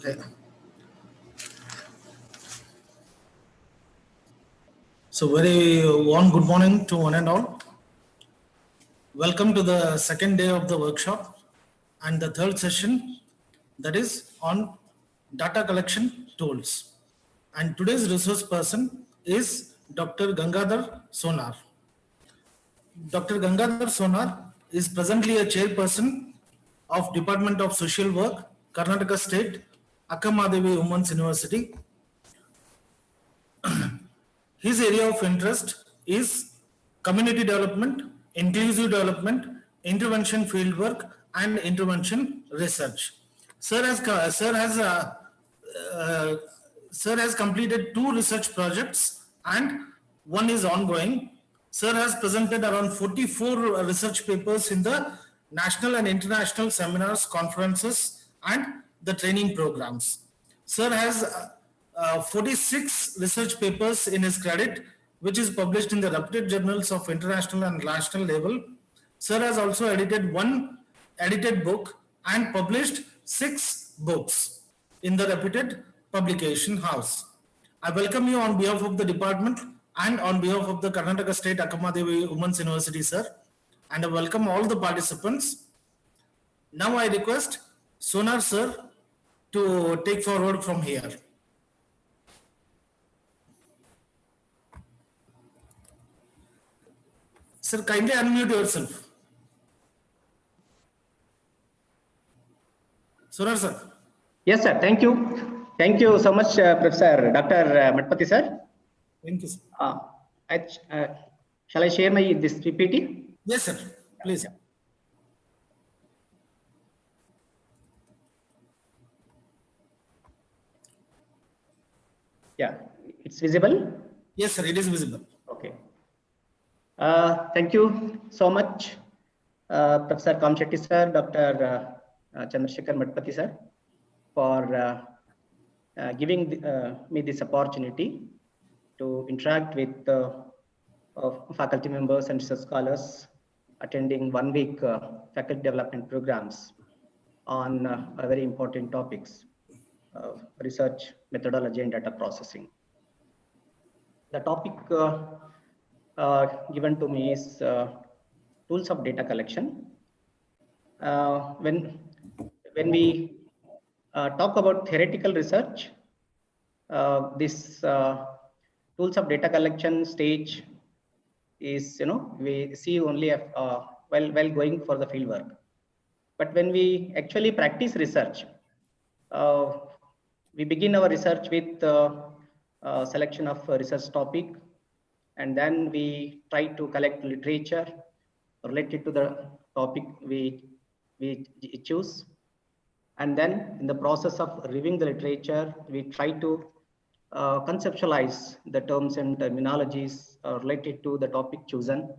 Okay. So very warm good morning to one and all. Welcome to the second day of the workshop and the third session, that is on data collection tools. And today's resource person is Dr. Gangadhar Sonar. Dr. Gangadhar Sonar is presently a chairperson of Department of Social Work, Karnataka State, Akkamadevi Women's University. His area of interest is community development, inclusive development, intervention fieldwork, and intervention research. Sir has completed 2 research projects and 1 is ongoing. Sir has presented around 44 research papers in the national and international seminars, conferences, and the training programs. Sir has 46 research papers in his credit, which is published in the reputed journals of international and national level. Sir has also edited 1 edited book and published 6 books in the reputed publication house. I welcome you on behalf of the department and on behalf of the Karnataka State Akkamadevi Women's University, sir. And I welcome all the participants. Now I request Sonar sir to take forward from here. Sir, kindly unmute yourself. Sonar sir. Yes, sir. Thank you. Thank you so much, Professor Dr. Matpati, sir. Thank you, sir. Shall I share this PPT? Yes, sir. Please. Yeah, it's visible? Yes, sir. It is visible. Okay. Thank you so much, Professor Kamshetty, sir, Dr. Chandrasekhar Matpati, sir, for giving me this opportunity to interact with faculty members and research scholars attending 1 week faculty development programs on very important topics of research methodology and data processing. The topic given to me is tools of data collection. When we talk about theoretical research, this tools of data collection stage is, we see only while going for the field work. But when we actually practice research, we begin our research with selection of a research topic, and then we try to collect literature related to the topic we choose. And then in the process of reviewing the literature, we try to conceptualize the terms and terminologies related to the topic chosen.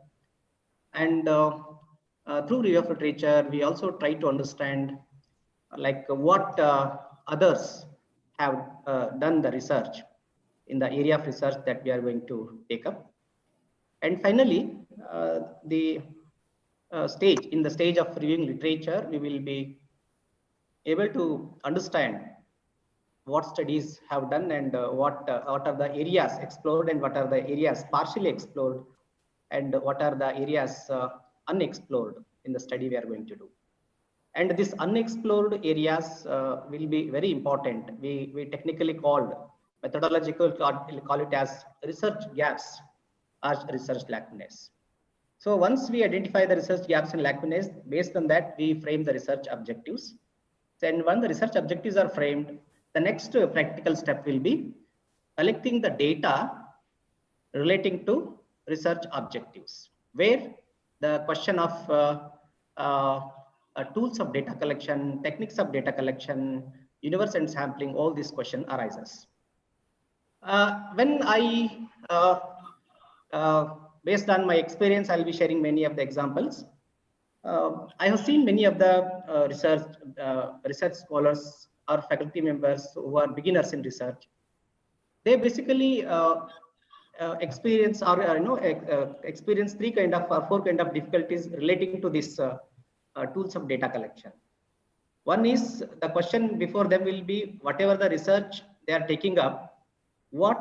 And through review of literature, we also try to understand what others have done the research in the area of research that we are going to take up. And finally, the stage of reviewing literature, we will be able to understand what studies have done and what are the areas explored and what are the areas partially explored and what are the areas unexplored in the study we are going to do. And these unexplored areas will be very important. We technically called methodological call it as research gaps or research lacunae. So once we identify the research gaps and lacunae, based on that we frame the research objectives. And when the research objectives are framed, the next practical step will be collecting the data relating to research objectives, where the question of tools of data collection, techniques of data collection, universe and sampling, all these questions arises. When I, based on my experience, I'll be sharing many of the examples. I have seen many of the research scholars or faculty members who are beginners in research. They basically experience experience 3 or 4 kind of difficulties relating to this tools of data collection. One is the question before them will be whatever the research they are taking up, which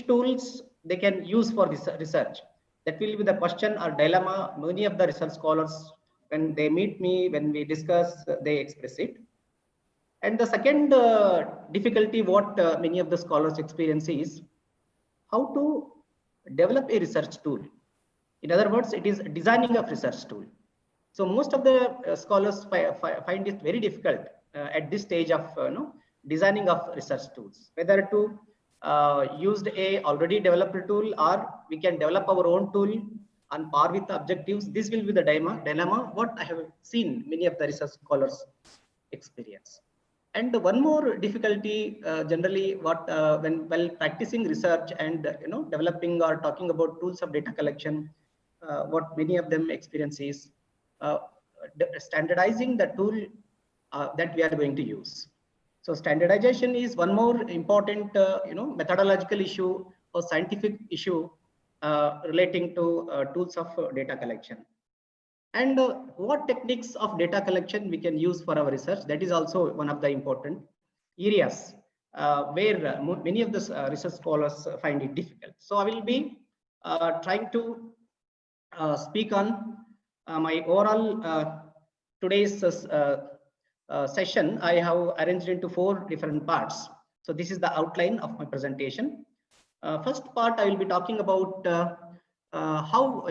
tools they can use for this research. That will be the question or dilemma many of the research scholars, when they meet me, when we discuss, they express it. And the second difficulty what many of the scholars experience is how to develop a research tool. In other words, it is designing of research tool. So most of the scholars find it very difficult at this stage of designing of research tools, whether to use a already developed tool or we can develop our own tool on par with the objectives. This will be the dilemma what I have seen many of the research scholars experience. And one more difficulty generally what while practicing research and developing or talking about tools of data collection, what many of them experience is standardizing the tool that we are going to use. So standardization is one more important methodological issue or scientific issue relating to tools of data collection. And what techniques of data collection we can use for our research, that is also one of the important areas where many of the research scholars find it difficult. So I will be trying to speak on my overall today's session. I have arranged into 4 different parts. So this is the outline of my presentation. First part, I will be talking about how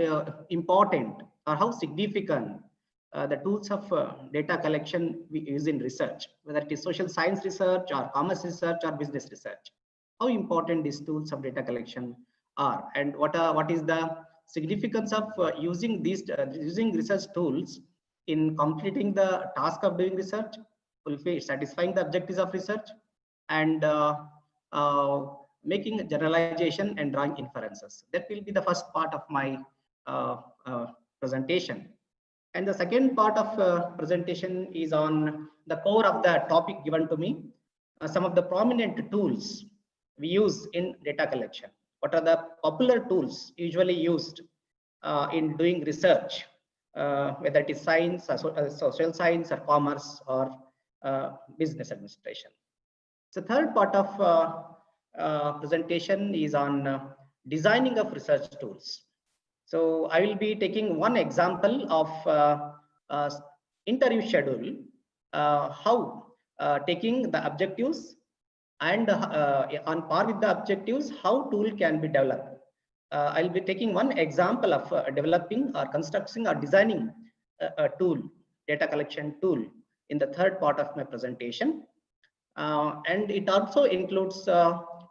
important or how significant the tools of data collection we use in research, whether it is social science research or commerce research or business research. How important these tools of data collection are, and what is the significance of using research tools in completing the task of doing research, satisfying the objectives of research, and making a generalization and drawing inferences. That will be the first part of my presentation. And the second part of presentation is on the core of the topic given to me, some of the prominent tools we use in data collection. What are the popular tools usually used in doing research, whether it is science, or social science, or commerce, or business administration. So third part of presentation is on designing of research tools. So I will be taking one example of interview schedule, how taking the objectives and on par with the objectives, how tool can be developed. I'll be taking one example of developing or constructing or designing a tool, data collection tool, in the third part of my presentation. And it also includes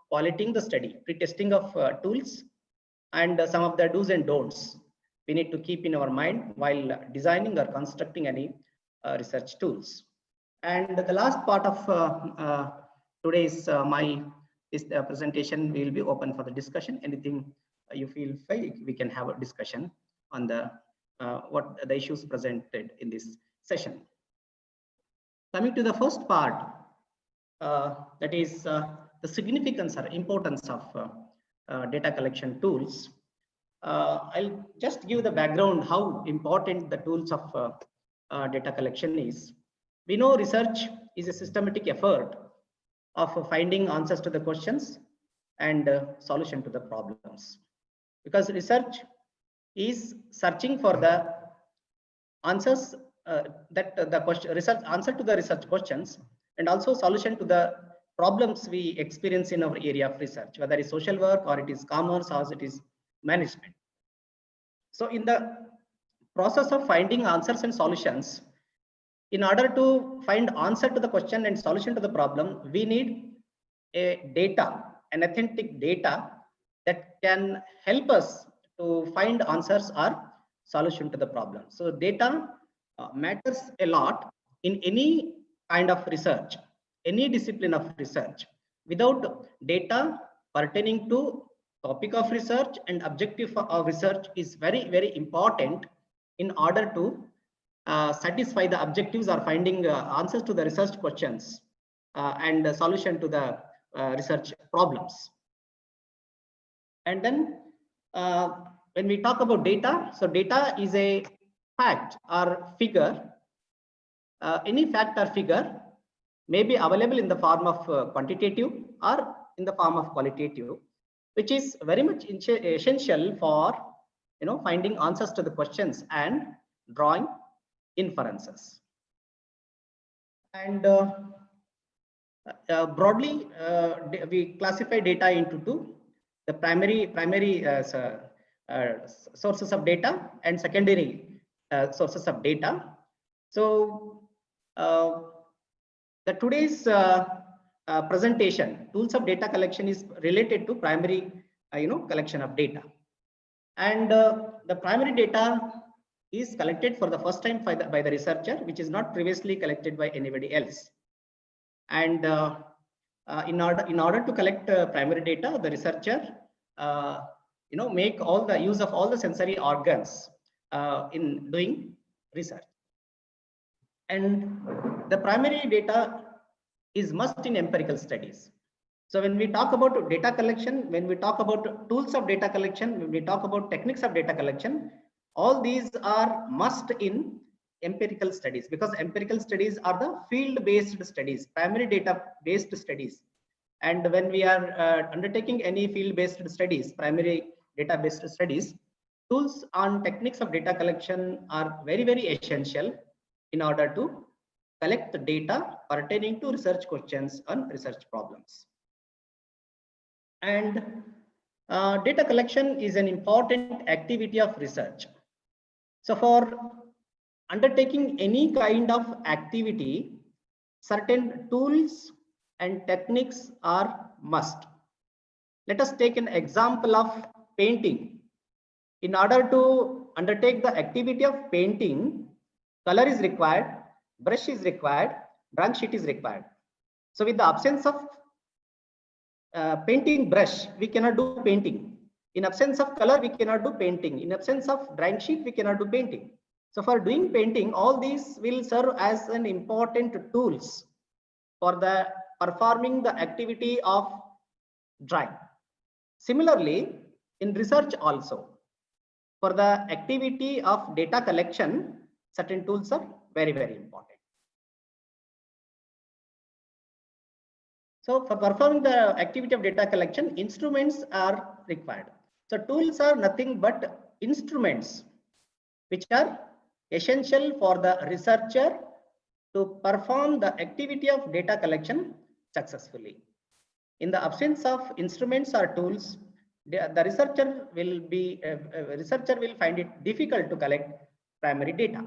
qualitating the study, pre-testing of tools, and some of the do's and don'ts we need to keep in our mind while designing or constructing any research tools. And the last part of today's presentation will be open for the discussion. Anything you feel we can have a discussion on the what the issues presented in this session. Coming to the first part, that is the significance or importance of data collection tools. I'll just give the background how important the tools of data collection is. We know research is a systematic effort of finding answers to the questions and solution to the problems, because research is searching for the answers that the question research answer to the research questions, and also solution to the problems we experience in our area of research, whether it's social work or it is commerce or it is management. So in the process of finding answers and solutions, in order to find answer to the question and solution to the problem, we need a data, an authentic data that can help us to find answers or solution to the problem. So data matters a lot in any kind of research, any discipline of research. Without data pertaining to topic of research and objective of research is very, very important in order to satisfy the objectives or finding answers to the research questions and the solution to the research problems. And then when we talk about data, so data is a fact or figure any fact or figure may be available in the form of quantitative or in the form of qualitative, which is very much essential for finding answers to the questions and drawing inferences. And broadly, we classify data into two: the primary sources of data and secondary sources of data. So the today's presentation, tools of data collection, is related to primary collection of data. And the primary data is collected for the first time by the researcher, which is not previously collected by anybody else. And in order to collect primary data, the researcher make all the use of all the sensory organs in doing research. And the primary data is must in empirical studies. So when we talk about data collection, when we talk about tools of data collection, when we talk about techniques of data collection, all these are must in empirical studies, because empirical studies are the field-based studies, primary data-based studies. And when we are undertaking any field-based studies, primary data-based studies, tools on techniques of data collection are very, very essential in order to collect the data pertaining to research questions and research problems. And data collection is an important activity of research. So for undertaking any kind of activity, certain tools and techniques are must. Let us take an example of painting. In order to undertake the activity of painting, color is required, brush is required, blank sheet is required. So with the absence of painting brush, we cannot do painting. In absence of color, we cannot do painting. In absence of drawing sheet, we cannot do painting. So for doing painting, all these will serve as an important tools for the performing the activity of drawing. Similarly, in research also, for the activity of data collection, certain tools are very, very important. So for performing the activity of data collection, instruments are required. So tools are nothing but instruments which are essential for the researcher to perform the activity of data collection successfully. In the absence of instruments or tools, the researcher will find it difficult to collect primary data.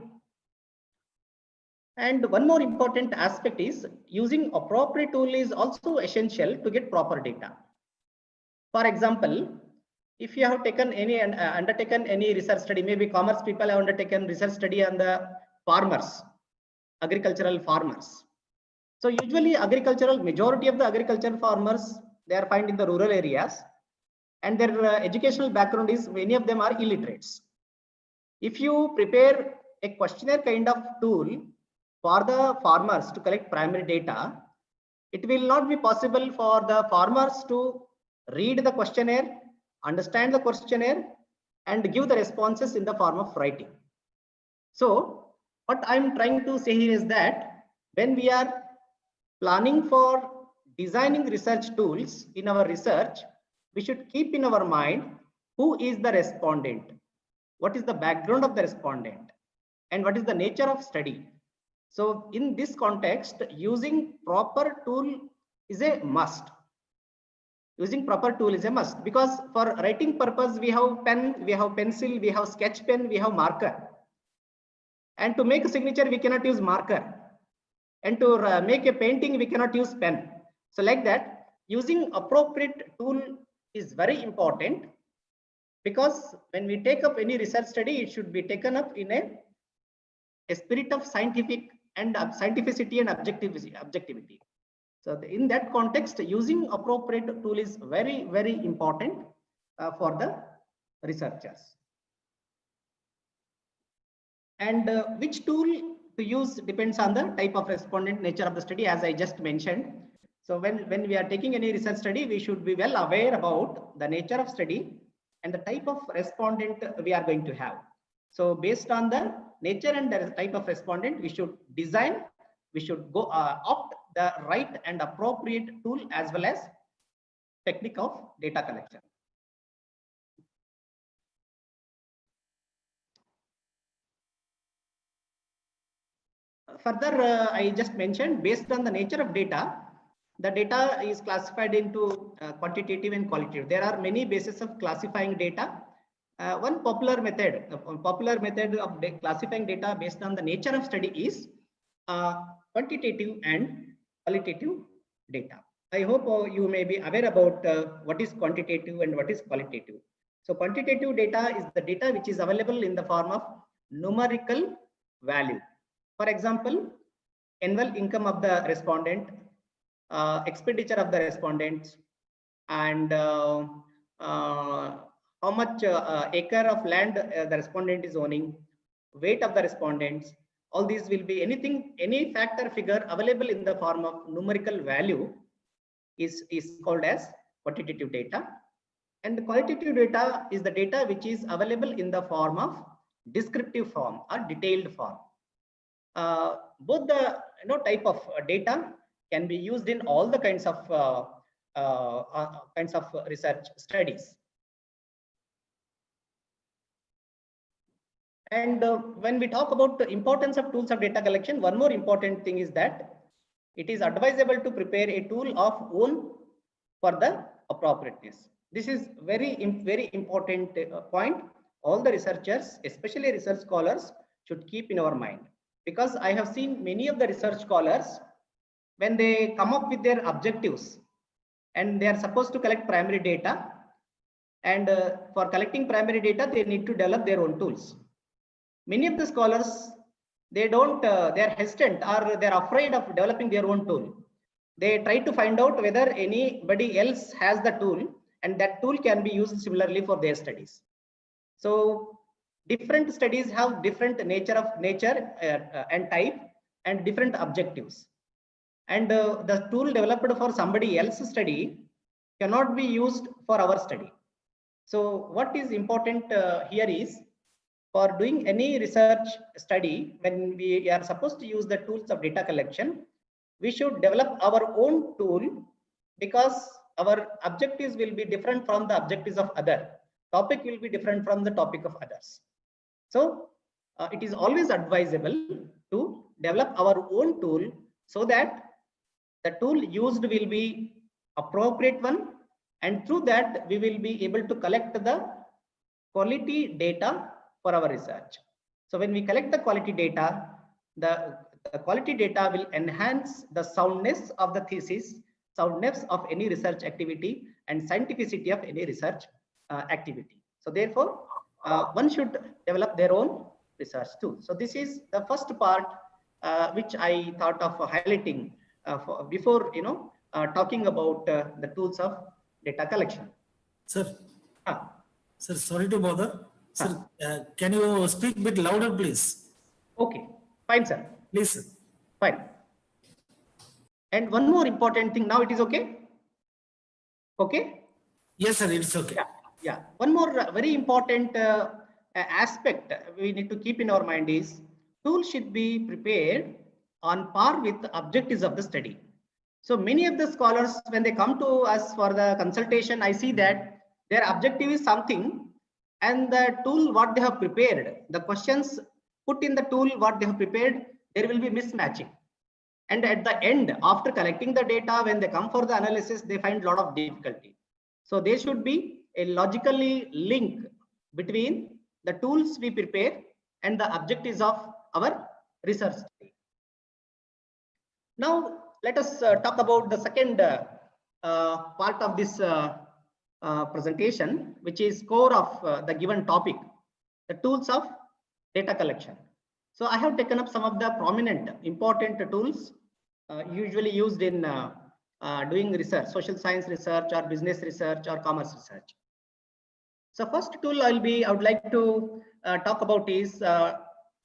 And one more important aspect is using appropriate tool is also essential to get proper data. For example, if you have taken any undertaken any research study, maybe commerce people have undertaken research study on the farmers, agricultural farmers. So usually majority of the agricultural farmers, they are found in the rural areas, and their educational background is many of them are illiterates. If you prepare a questionnaire kind of tool for the farmers to collect primary data, it will not be possible for the farmers to read the questionnaire, understand the questionnaire, and give the responses in the form of writing. So what I'm trying to say here is that when we are planning for designing research tools in our research, we should keep in our mind who is the respondent, what is the background of the respondent, and what is the nature of study. So in this context, using proper tool is a must. Using proper tool is a must, because for writing purpose, we have pen, we have pencil, we have sketch pen, we have marker. And to make a signature, we cannot use marker. And to make a painting, we cannot use pen. So like that, using appropriate tool is very important, because when we take up any research study, it should be taken up in a spirit of scientific and scientificity and objectivity. So in that context, using appropriate tool is very, very important for the researchers. And which tool to use depends on the type of respondent, nature of the study, as I just mentioned. So when we are taking any research study, we should be well aware about the nature of study and the type of respondent we are going to have. So based on the nature and the type of respondent, we should design, we should go opt the right and appropriate tool as well as technique of data collection. Further, I just mentioned, based on the nature of data, the data is classified into quantitative and qualitative. There are many bases of classifying data. One popular method of classifying data based on the nature of study is quantitative and qualitative data. I hope you may be aware about what is quantitative and what is qualitative. So quantitative data is the data which is available in the form of numerical value. For example, annual income of the respondent, expenditure of the respondents, and how much acre of land the respondent is owning, weight of the respondents. All these will be any factor figure available in the form of numerical value is called as quantitative data. And the qualitative data is the data which is available in the form of descriptive form or detailed form. Both the type of data can be used in all the kinds of research studies. And when we talk about the importance of tools of data collection, one more important thing is that it is advisable to prepare a tool of own for the appropriateness. This is very important point. All the researchers, especially research scholars, should keep in our mind, because I have seen many of the research scholars, when they come up with their objectives and they are supposed to collect primary data, and for collecting primary data they need to develop their own tools. Many of the scholars, they are hesitant or they're afraid of developing their own tool. They try to find out whether anybody else has the tool, and that tool can be used similarly for their studies. So different studies have different nature and type and different objectives. And the tool developed for somebody else's study cannot be used for our study. So what is important here is, for doing any research study, when we are supposed to use the tools of data collection, we should develop our own tool, because our objectives will be different from the objectives of other. Topic will be different from the topic of others. So it is always advisable to develop our own tool, so that the tool used will be appropriate one, and through that we will be able to collect the quality data for our research. So when we collect the quality data, the quality data will enhance the soundness of the thesis, soundness of any research activity, and scientificity of any research activity. So therefore, one should develop their own research tool. So this is the first part which I thought of highlighting before talking about the tools of data collection. Sir, sir, sorry to bother. Sir, can you speak a bit louder, please? Okay, fine, sir. Please, sir. Fine. And one more important thing. Now it is okay. Okay. Yes, sir. It's okay. Yeah. One more very important aspect we need to keep in our mind is, tools should be prepared on par with the objectives of the study. So many of the scholars, when they come to us for the consultation, I see that their objective is something, and the tool what they have prepared, the questions put in the tool what they have prepared, there will be mismatching. And at the end, after collecting the data, when they come for the analysis, they find a lot of difficulty. So there should be a logically link between the tools we prepare and the objectives of our research study. Now let us talk about the second part of this presentation, which is core of the given topic, the tools of data collection. So I have taken up some of the prominent important tools usually used in doing research, social science research or business research or commerce research. So first tool I would like to talk about is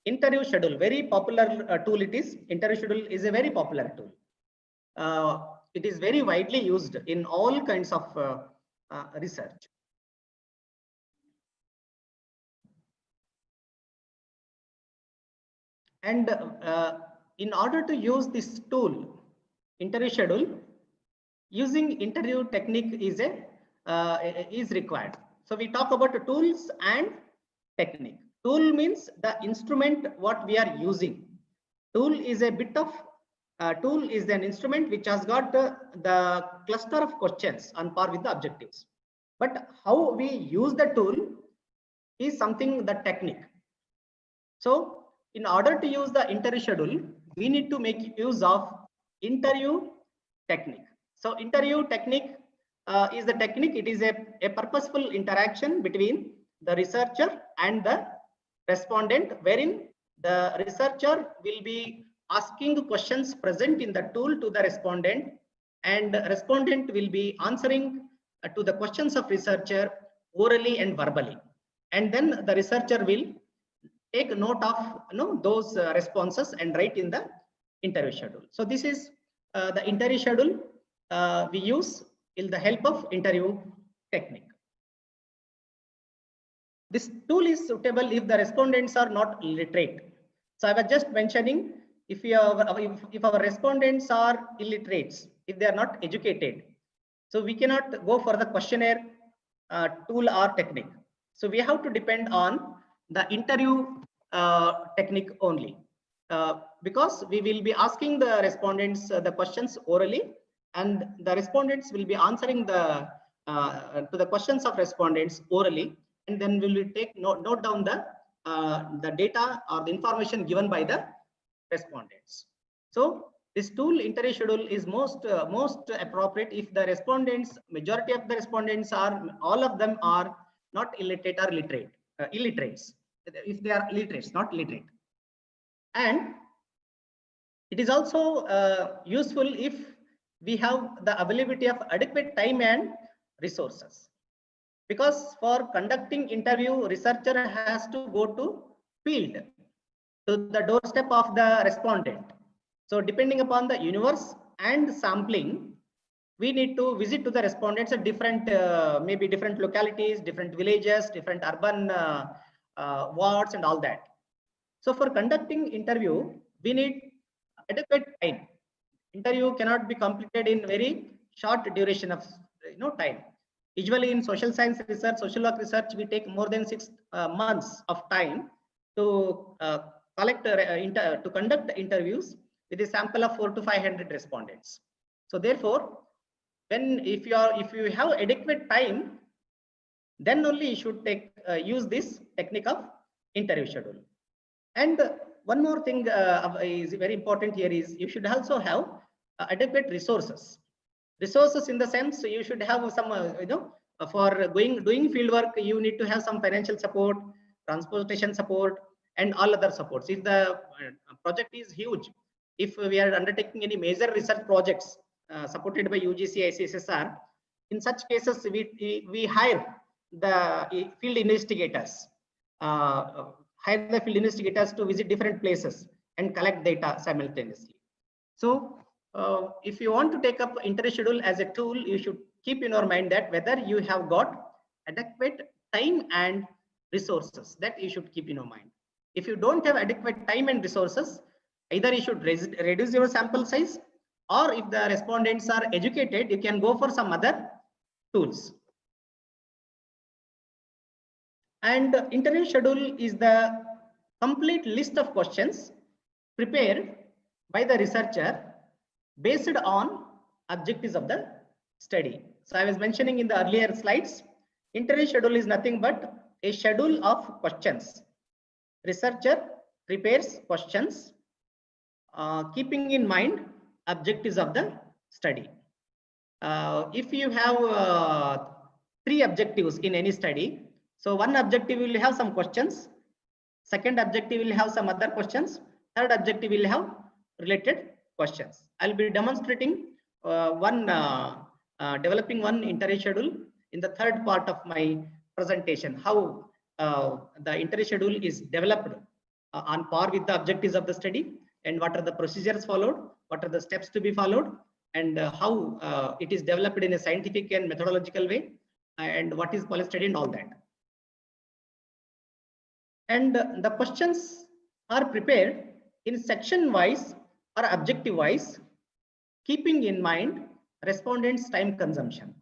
interview schedule. Very popular tool it is. Interview schedule is a very popular tool. It is very widely used in all kinds of research. And in order to use this tool, interview schedule, using interview technique is required. So we talk about the tools and technique. Tool means the instrument what we are using. Tool is a bit of tool is an instrument which has got the cluster of questions on par with the objectives. But how we use the tool is something the technique. So in order to use the interview schedule, we need to make use of interview technique. So interview technique is the technique. It is a purposeful interaction between the researcher and the respondent, wherein the researcher will be asking questions present in the tool to the respondent, and the respondent will be answering to the questions of researcher orally and verbally. And then the researcher will take note of those responses and write in the interview schedule. So this is the interview schedule we use in the help of interview technique. This tool is suitable if the respondents are not illiterate. So I was just mentioning, if our respondents are illiterates, if they are not educated, so we cannot go for the questionnaire tool or technique. So we have to depend on the interview technique only, because we will be asking the respondents the questions orally, and the respondents will be answering to the questions of respondents orally, and then we will take note down the data or the information given by the respondents. So this tool interview schedule is most appropriate if the respondents, majority of the respondents are, all of them are not illiterate or illiterates. If they are illiterates, not literate. And it is also useful if we have the availability of adequate time and resources, because for conducting interview, researcher has to go to field, to the doorstep of the respondent. So depending upon the universe and sampling, we need to visit to the respondents at different maybe different localities, different villages, different urban wards and all that. So for conducting interview, we need adequate time. Interview cannot be completed in very short duration of time. Usually in social science research, social work research, we take more than 6 months of time to conduct interviews with a sample of 400 to 500 respondents. So therefore, if you have adequate time, then only you should use this technique of interview schedule. And one more thing is very important here is you should also have adequate resources. Resources in the sense you should have some for doing field work, you need to have some financial support, transportation support, and all other supports. If the project is huge, if we are undertaking any major research projects supported by UGC ICSSR, in such cases we hire the field investigators, to visit different places and collect data simultaneously. So if you want to take up interview schedule as a tool, you should keep in your mind that whether you have got adequate time and resources, that you should keep in your mind. If you don't have adequate time and resources, either you should reduce your sample size, or if the respondents are educated, you can go for some other tools. And interview schedule is the complete list of questions prepared by the researcher based on objectives of the study. So I was mentioning in the earlier slides, interview schedule is nothing but a schedule of questions. Researcher prepares questions keeping in mind objectives of the study. If you have 3 objectives in any study, so one objective will have some questions, second objective will have some other questions, third objective will have related questions. I'll be demonstrating developing one interview schedule in the third part of my presentation, how the interview schedule is developed on par with the objectives of the study, and what are the procedures followed, what are the steps to be followed, and how it is developed in a scientific and methodological way, and what is policy study and all that. And the questions are prepared in section wise or objective wise, keeping in mind respondents' time consumption.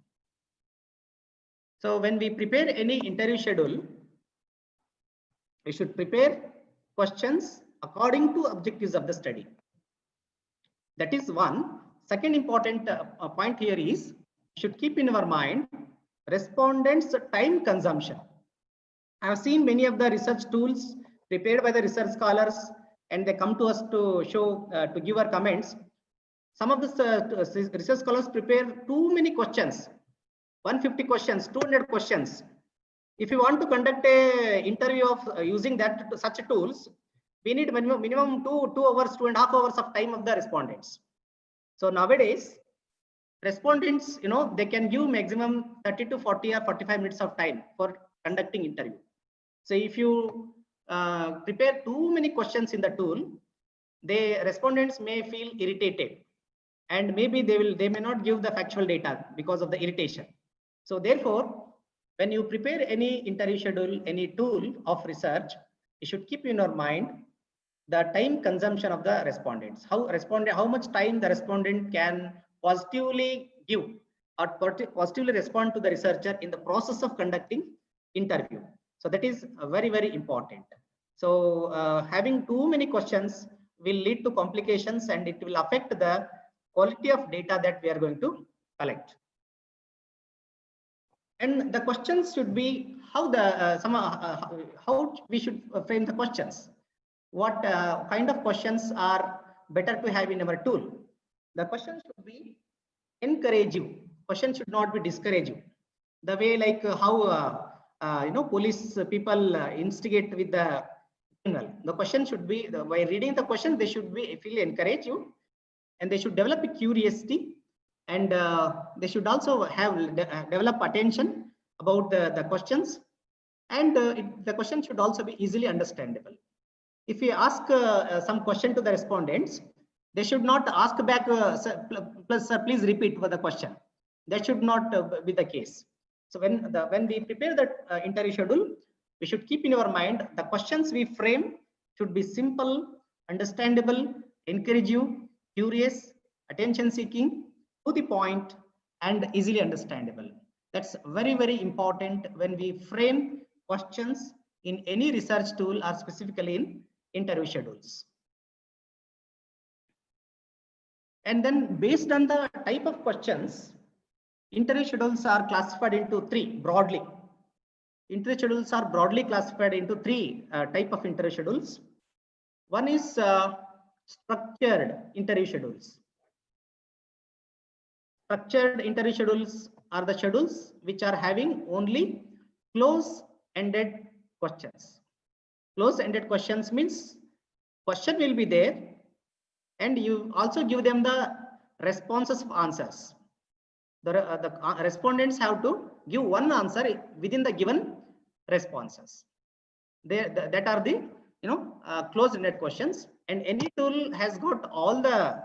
So when we prepare any interview schedule, we should prepare questions according to objectives of the study. That is one. Second important point here is, we should keep in our mind respondents' time consumption. I have seen many of the research tools prepared by the research scholars, and they come to us to show, to give our comments. Some of the research scholars prepare too many questions, 150 questions, 200 questions. If you want to conduct a interview of using that such tools, we need minimum 2 hours, 2.5 hours of time of the respondents. So nowadays, respondents, they can give maximum 30 to 40 or 45 minutes of time for conducting interview. So if you prepare too many questions in the tool, the respondents may feel irritated, and maybe they may not give the factual data because of the irritation. So therefore, when you prepare any interview schedule, any tool of research, you should keep in your mind the time consumption of the respondents. How much time the respondent can positively give or positively respond to the researcher in the process of conducting interview. So that is very, very important. So having too many questions will lead to complications, and it will affect the quality of data that we are going to collect. And the questions should be how we should frame the questions. What kind of questions are better to have in our tool? The question should be encourage you. Question should not be discourage you. The way like how police people instigate with the criminal. The question should be, by reading the question, they should be feel encourage you, and they should develop a curiosity, and they should also have develop attention about the questions, and the question should also be easily understandable. If we ask some question to the respondents, they should not ask back, sir, please repeat the question. That should not be the case. So when we prepare the interview schedule, we should keep in our mind the questions we frame should be simple, understandable, encourage you, curious, attention seeking, to the point, and easily understandable. That's very, very important when we frame questions in any research tool or specifically in interview schedules. And then based on the type of questions, interview schedules are classified into three broadly. Interview schedules are broadly classified into three type of interview schedules. One is structured interview schedules. Structured interview schedules are the schedules which are having only close-ended questions. Close-ended questions means question will be there, and you also give them the responses of answers. The respondents have to give one answer within the given responses. That are the closed-ended questions, and any tool has got all the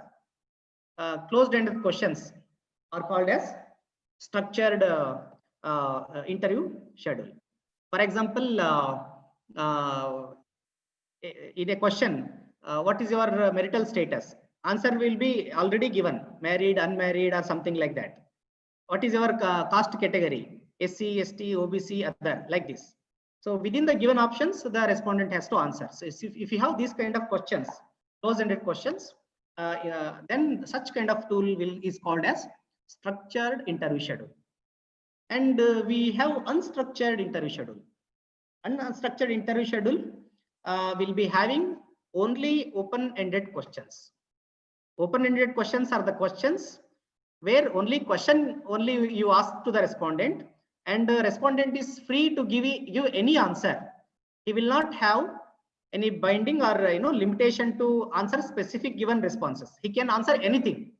closed-ended questions are called as structured interview schedule. For example, in a question, what is your marital status? Answer will be already given, married, unmarried, or something like that. What is your caste category? SC, ST, OBC, other, like this. So within the given options, the respondent has to answer. So if you have these kind of questions, close-ended questions, then such kind of tool is called as structured interview schedule. And we have unstructured interview schedule. Unstructured interview schedule will be having only open-ended questions. Open-ended questions are the questions where only you ask to the respondent, and the respondent is free to give any answer. He will not have any binding or limitation to answer specific given responses. He can answer anything.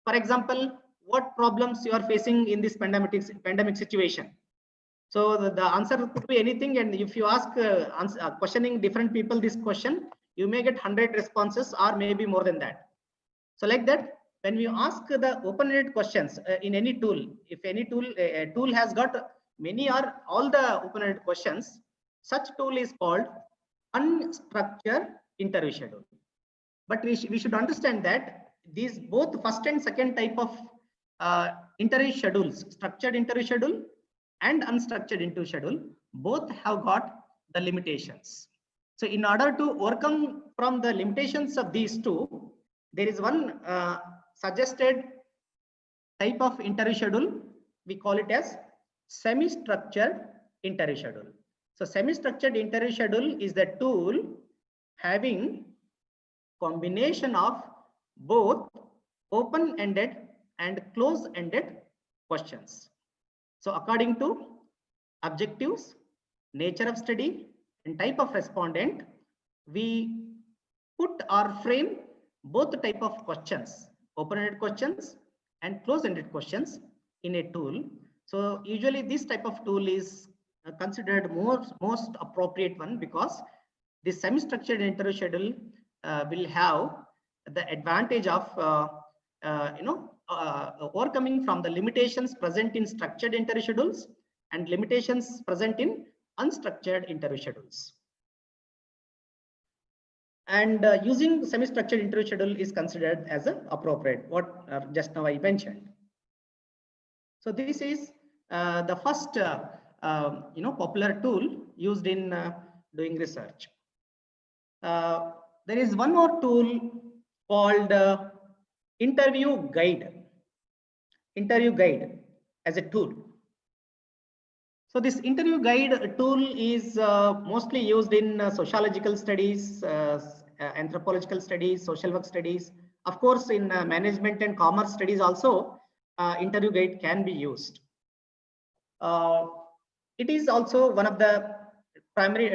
For example, what problems you are facing in this pandemic situation? So the answer could be anything, and if you ask questioning different people this question, you may get 100 responses or maybe more than that. So like that, when we ask the open-ended questions in any tool, if any tool, a tool has got many or all the open-ended questions, such tool is called unstructured interview schedule. But we should understand that these both first and second type of interview schedules, structured interview schedule and unstructured interview schedule, both have got the limitations. So in order to overcome from the limitations of these two, there is one suggested type of interview schedule. We call it as semi-structured interview schedule. So semi-structured interview schedule is the tool having combination of both open-ended and close-ended questions. So according to objectives, nature of study, and type of respondent, we put or frame both type of questions, open-ended questions and close-ended questions in a tool. So usually this type of tool is considered most appropriate one, because this semi-structured interview schedule will have the advantage of overcoming from the limitations present in structured interview schedules and limitations present in unstructured interview schedules. And using semi-structured interview schedule is considered as an appropriate, what just now I mentioned. So this is the first popular tool used in doing research. There is one more tool called interview guide. Interview guide as a tool. So this interview guide tool is mostly used in sociological studies, anthropological studies, social work studies. Of course, in management and commerce studies also, interview guide can be used. It is also one of the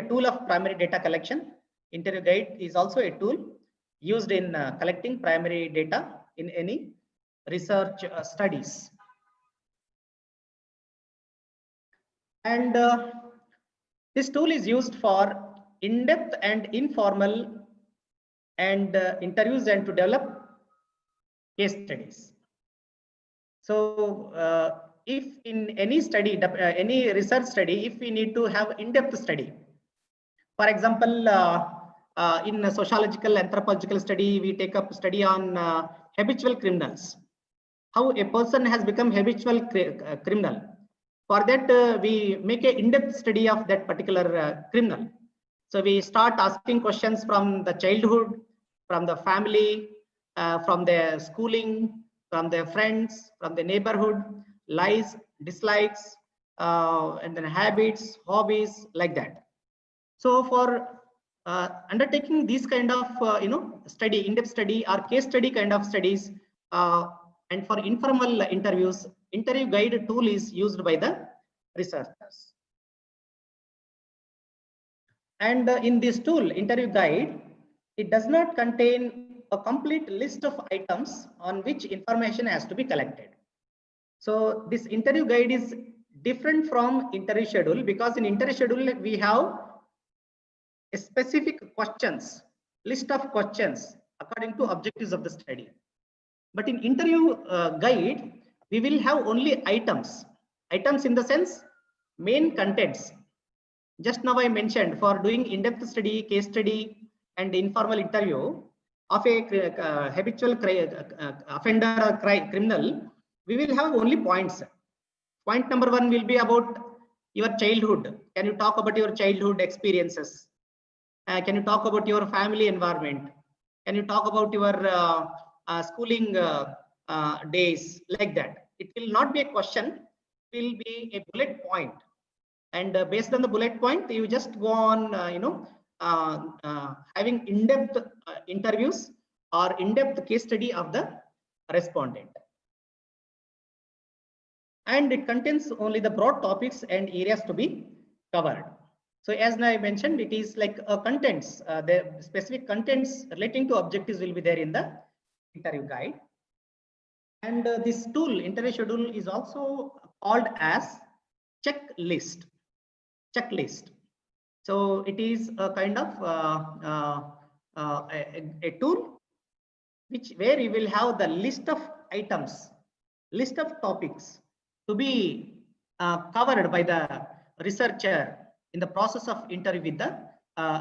tool of primary data collection. Interview guide is also a tool used in collecting primary data in any research studies. And this tool is used for in-depth and informal and interviews and to develop case studies. So if in any study, any research study, if we need to have in-depth study, for example, in a sociological anthropological study, we take up study on habitual criminals, how a person has become habitual criminal. For that, we make an in-depth study of that particular criminal. So we start asking questions from the childhood, from the family, from their schooling, from their friends, from the neighborhood, likes, dislikes, and then habits, hobbies, like that. So for undertaking these kind of study, in-depth study or case study kind of studies, and for informal interviews, interview guide tool is used by the researchers. And in this tool, interview guide, it does not contain a complete list of items on which information has to be collected. So this interview guide is different from interview schedule, because in interview schedule we have a specific questions, list of questions according to objectives of the study. But in interview guide, we will have only items. Items in the sense, main contents. Just now I mentioned, for doing in-depth study, case study, and informal interview of a habitual offender or criminal, we will have only points. Point number 1 will be about your childhood. Can you talk about your childhood experiences? Can you talk about your family environment? Can you talk about your schooling days, like that? It will not be a question, it will be a bullet point. And based on the bullet point, you just go on, having in-depth interviews or in-depth case study of the respondent. And it contains only the broad topics and areas to be covered. So as I mentioned, it is like contents, the specific contents relating to objectives will be there in the interview guide. And this tool, interview schedule, is also called as checklist. So it is a kind of a tool where you will have the list of items, list of topics to be covered by the researcher in the process of interview with the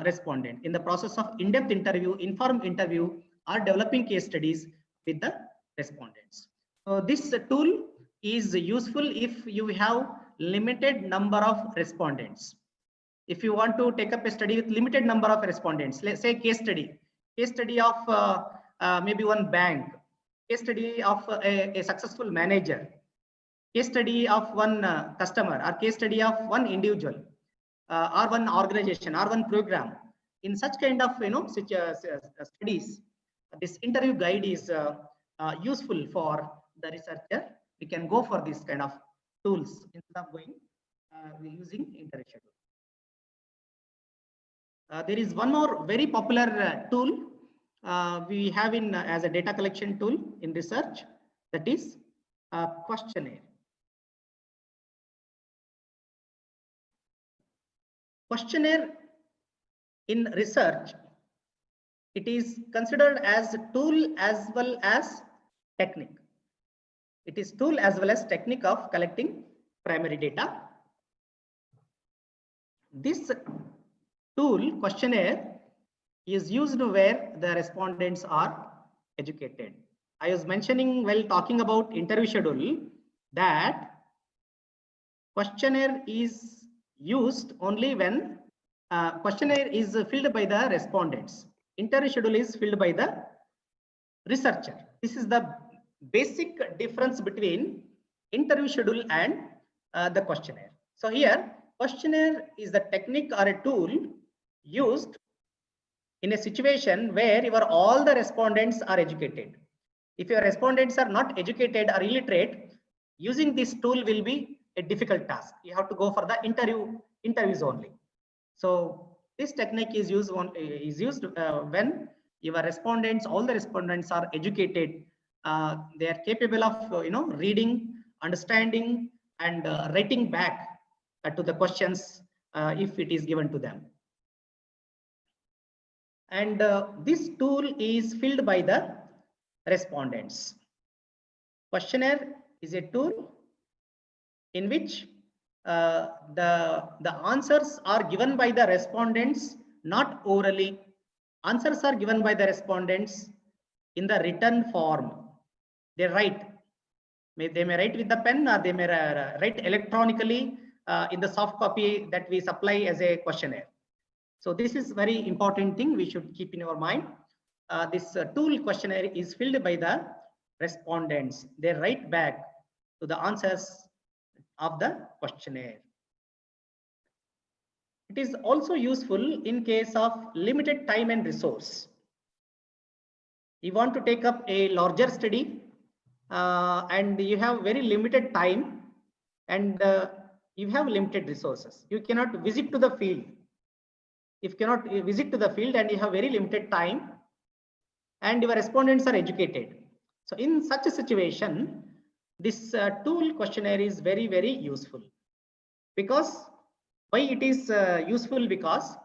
respondent, in the process of in-depth interview, informed interview, or developing case studies with the respondents. So this tool is useful if you have limited number of respondents. If you want to take up a study with limited number of respondents, let's say case study of maybe one bank, case study of a successful manager, case study of one customer, or case study of one individual, or one organization, or one program. In such kind of studies, this interview guide is useful for the researcher. We can go for this kind of tools instead of going using interview schedule. There is one more very popular tool we have in as a data collection tool in research, that is questionnaire. Questionnaire in research, it is considered as a tool as well as technique. It is tool as well as technique of collecting primary data. This tool, questionnaire, is used where the respondents are educated. I was mentioning while talking about interview schedule that questionnaire is used only when questionnaire is filled by the respondents. Interview schedule is filled by the researcher. This is the basic difference between interview schedule and the questionnaire. So here, questionnaire is the technique or a tool used in a situation where all the respondents are educated. If your respondents are not educated or illiterate, using this tool will be a difficult task. You have to go for the interviews only. So this technique is used when your respondents, all the respondents are educated. They are capable of reading, understanding, and writing back to the questions if it is given to them. And this tool is filled by the respondents. Questionnaire is a tool in which the answers are given by the respondents, not orally. Answers are given by the respondents in the written form. They write. They may write with the pen, or they may write electronically in the soft copy that we supply as a questionnaire. So this is very important thing we should keep in our mind. This tool questionnaire is filled by the respondents. They write back to the answers of the questionnaire. It is also useful in case of limited time and resource. You want to take up a larger study and you have very limited time and you have limited resources. You cannot visit to the field. If you cannot visit to the field and you have very limited time and your respondents are educated. So in such a situation, this tool questionnaire is very, very useful. Because why it is useful? Because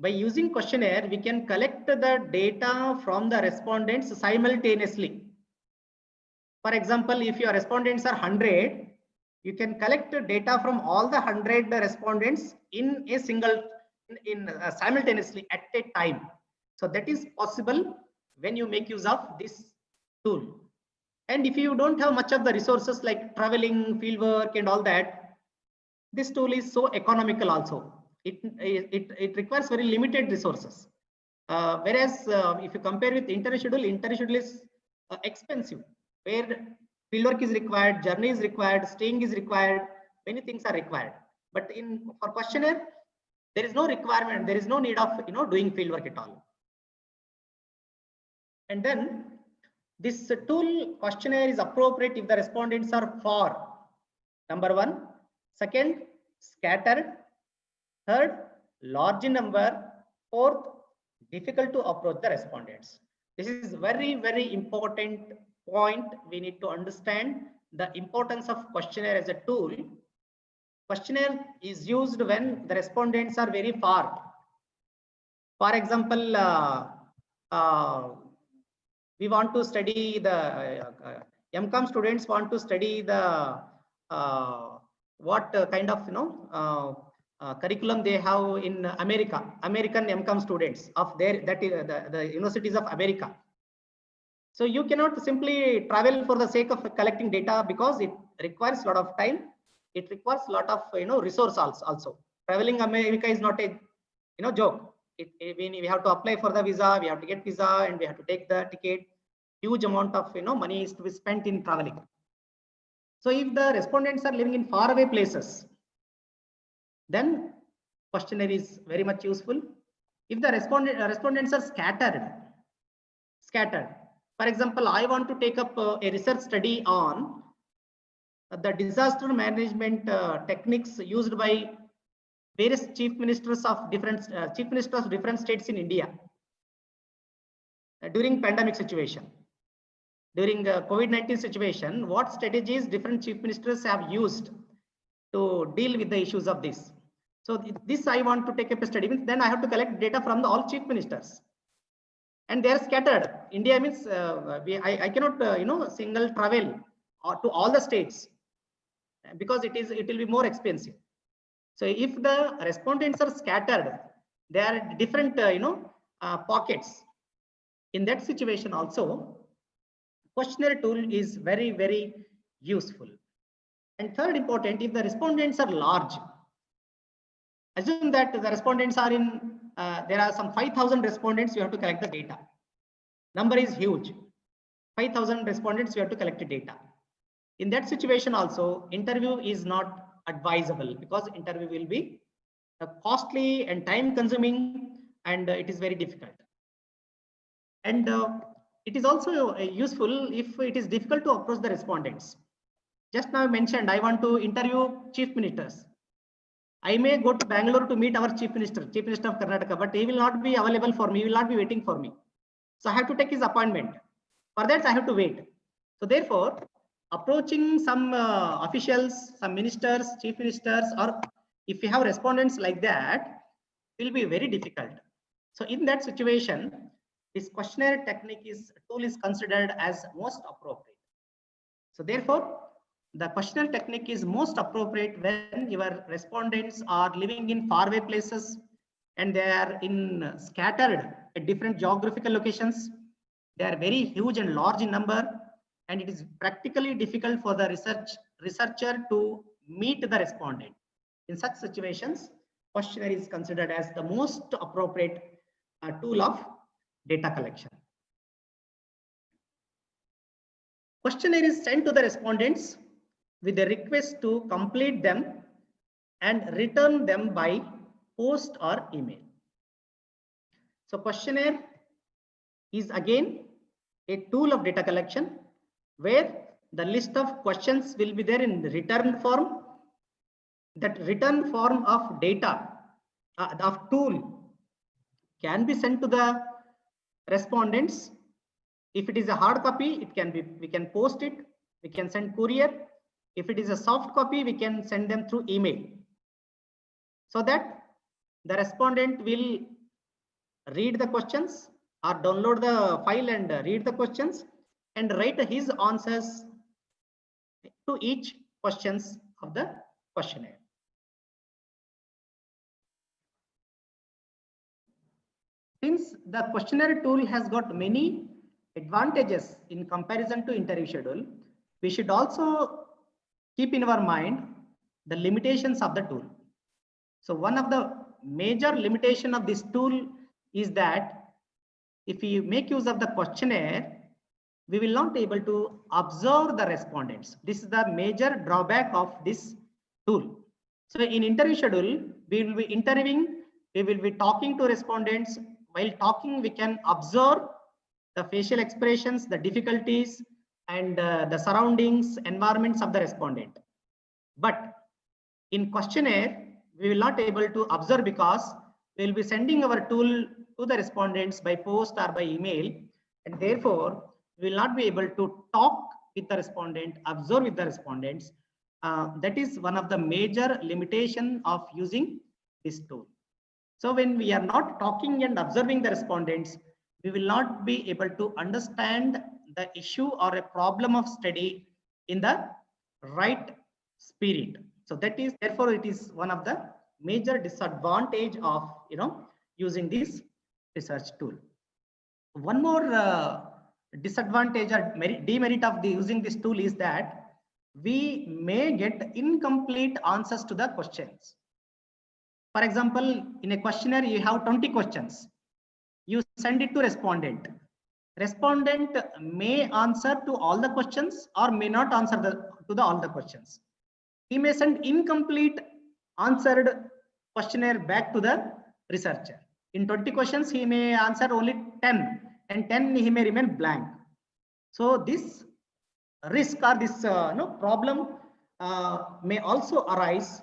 by using questionnaire, we can collect the data from the respondents simultaneously. For example, if your respondents are 100, you can collect data from all the 100 respondents in a single simultaneously at a time. So that is possible when you make use of this tool. And if you don't have much of the resources like traveling, field work and all that, this tool is so economical also. It requires very limited resources. Whereas if you compare with interview schedule is expensive, where field work is required, journey is required, staying is required, many things are required. But for questionnaire, there is no requirement, there is no need of doing field work at all. And then this tool questionnaire is appropriate if the respondents are far. Number one. Second, scattered. Third, large in number. Fourth, difficult to approach the respondents. This is very, very important point. We need to understand the importance of questionnaire as a tool. Questionnaire is used when the respondents are very far. For example, we want to study the MCOM students want to study the what kind of curriculum they have in American MCOM students of that is the universities of America. So you cannot simply travel for the sake of collecting data, because it requires a lot of time. It requires a lot of resource also. Traveling America is not a joke. We have to apply for the visa, we have to get visa, and we have to take the ticket. Huge amount of money is to be spent in traveling. So if the respondents are living in faraway places, then questionnaire is very much useful. If the respondents are scattered, for example, I want to take up a research study on the disaster management techniques used by various chief ministers of different states in India during pandemic situation. During COVID-19 situation, what strategies different chief ministers have used to deal with the issues of this. So this I want to take up a study, then I have to collect data from all chief ministers, and they are scattered. India means I cannot single travel to all the states, because it will be more expensive. So if the respondents are scattered, they are different pockets. In that situation also, questionnaire tool is very, very useful. And third important, if the respondents are large, assume that the respondents are in there are some 5,000 respondents, you have to collect the data. Number is huge. 5,000 respondents, you have to collect the data. In that situation also, interview is not advisable, because interview will be costly and time consuming, and it is very difficult. And it is also useful if it is difficult to approach the respondents. Just now I mentioned I want to interview chief ministers. I may go to Bangalore to meet our chief minister of Karnataka, but he will not be available for me, he will not be waiting for me. So I have to take his appointment. For that I have to wait. So therefore, approaching some officials, some ministers, chief ministers, or if you have respondents like that, will be very difficult. So in that situation, this questionnaire technique tool is considered as most appropriate. So therefore, the questionnaire technique is most appropriate when your respondents are living in faraway places and they are scattered at different geographical locations. They are very huge and large in number, and it is practically difficult for the researcher to meet the respondent. In such situations, questionnaire is considered as the most appropriate tool of data collection. Questionnaire is sent to the respondents with a request to complete them and return them by post or email. So questionnaire is again a tool of data collection, where the list of questions will be there in the return form. That return form of data of tool can be sent to the respondents. If it is a hard copy, we can post it, we can send courier. If it is a soft copy, we can send them through email, so that the respondent will read the questions or download the file and read the questions and write his answers to each questions of the questionnaire. Since the questionnaire tool has got many advantages in comparison to interview schedule, we should also keep in our mind the limitations of the tool. So one of the major limitation of this tool is that if we make use of the questionnaire, we will not be able to observe the respondents. This is the major drawback of this tool. So in interview schedule, we will be interviewing, we will be talking to respondents. While talking, we can observe the facial expressions, the difficulties, and the surroundings, environments of the respondent. But in questionnaire, we will not be able to observe, because we will be sending our tool to the respondents by post or by email, and therefore we will not be able to talk with the respondent, observe with the respondents. That is one of the major limitation of using this tool. So when we are not talking and observing the respondents, we will not be able to understand the issue or a problem of study in the right spirit. So that is, therefore, it is one of the major disadvantage of using this research tool. One more disadvantage or demerit of using this tool is that we may get incomplete answers to the questions. For example, in a questionnaire, you have 20 questions. You send it to respondent. Respondent may answer to all the questions or may not answer to all the questions. He may send incomplete answered questionnaire back to the researcher. In 20 questions, he may answer only 10, and 10 he may remain blank. So this risk or this problem may arise arise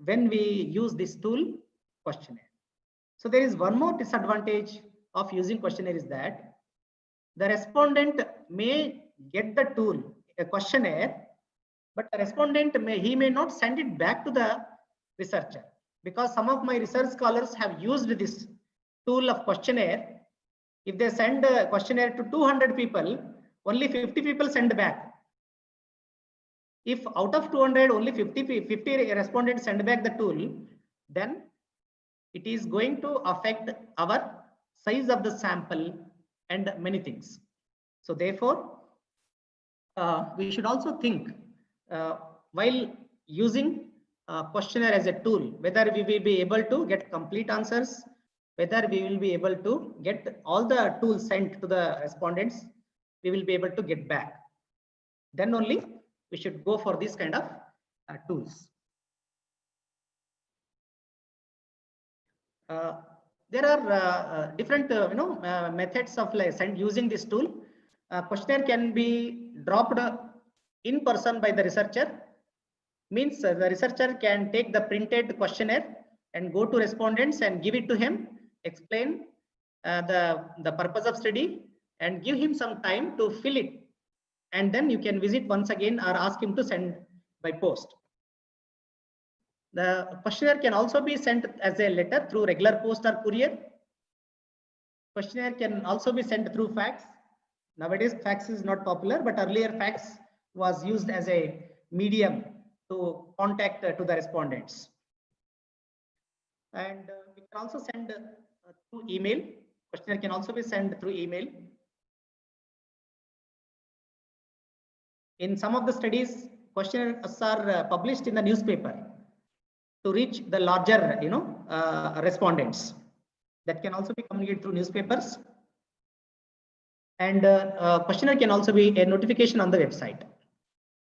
when we use this tool questionnaire. So there is one more disadvantage of using questionnaire is that the respondent may get the tool, a questionnaire, but the respondent may not send it back to the researcher, because some of my research scholars have used this tool of questionnaire. If they send a questionnaire to 200 people, only 50 people send back. If out of 200, only 50 respondents send back the tool, then it is going to affect our size of the sample and many things. So therefore, we should also think while using questionnaire as a tool, whether we will be able to get complete answers, whether we will be able to get all the tools sent to the respondents, we will be able to get back. Then only we should go for this kind of tools. There are different methods of using this tool. Questionnaire can be dropped in person by the researcher. Means the researcher can take the printed questionnaire and go to respondents and give it to him, explain the purpose of study and give him some time to fill it, and then you can visit once again or ask him to send by post. The questionnaire can also be sent as a letter through regular post or courier. Questionnaire can also be sent through fax. Nowadays fax is not popular, but earlier fax was used as a medium to contact to the respondents. And we can also send through email. Questionnaire can also be sent through email. In some of the studies, questionnaires are published in the newspaper to reach the larger respondents. That can also be communicated through newspapers. And questionnaire can also be a notification on the website.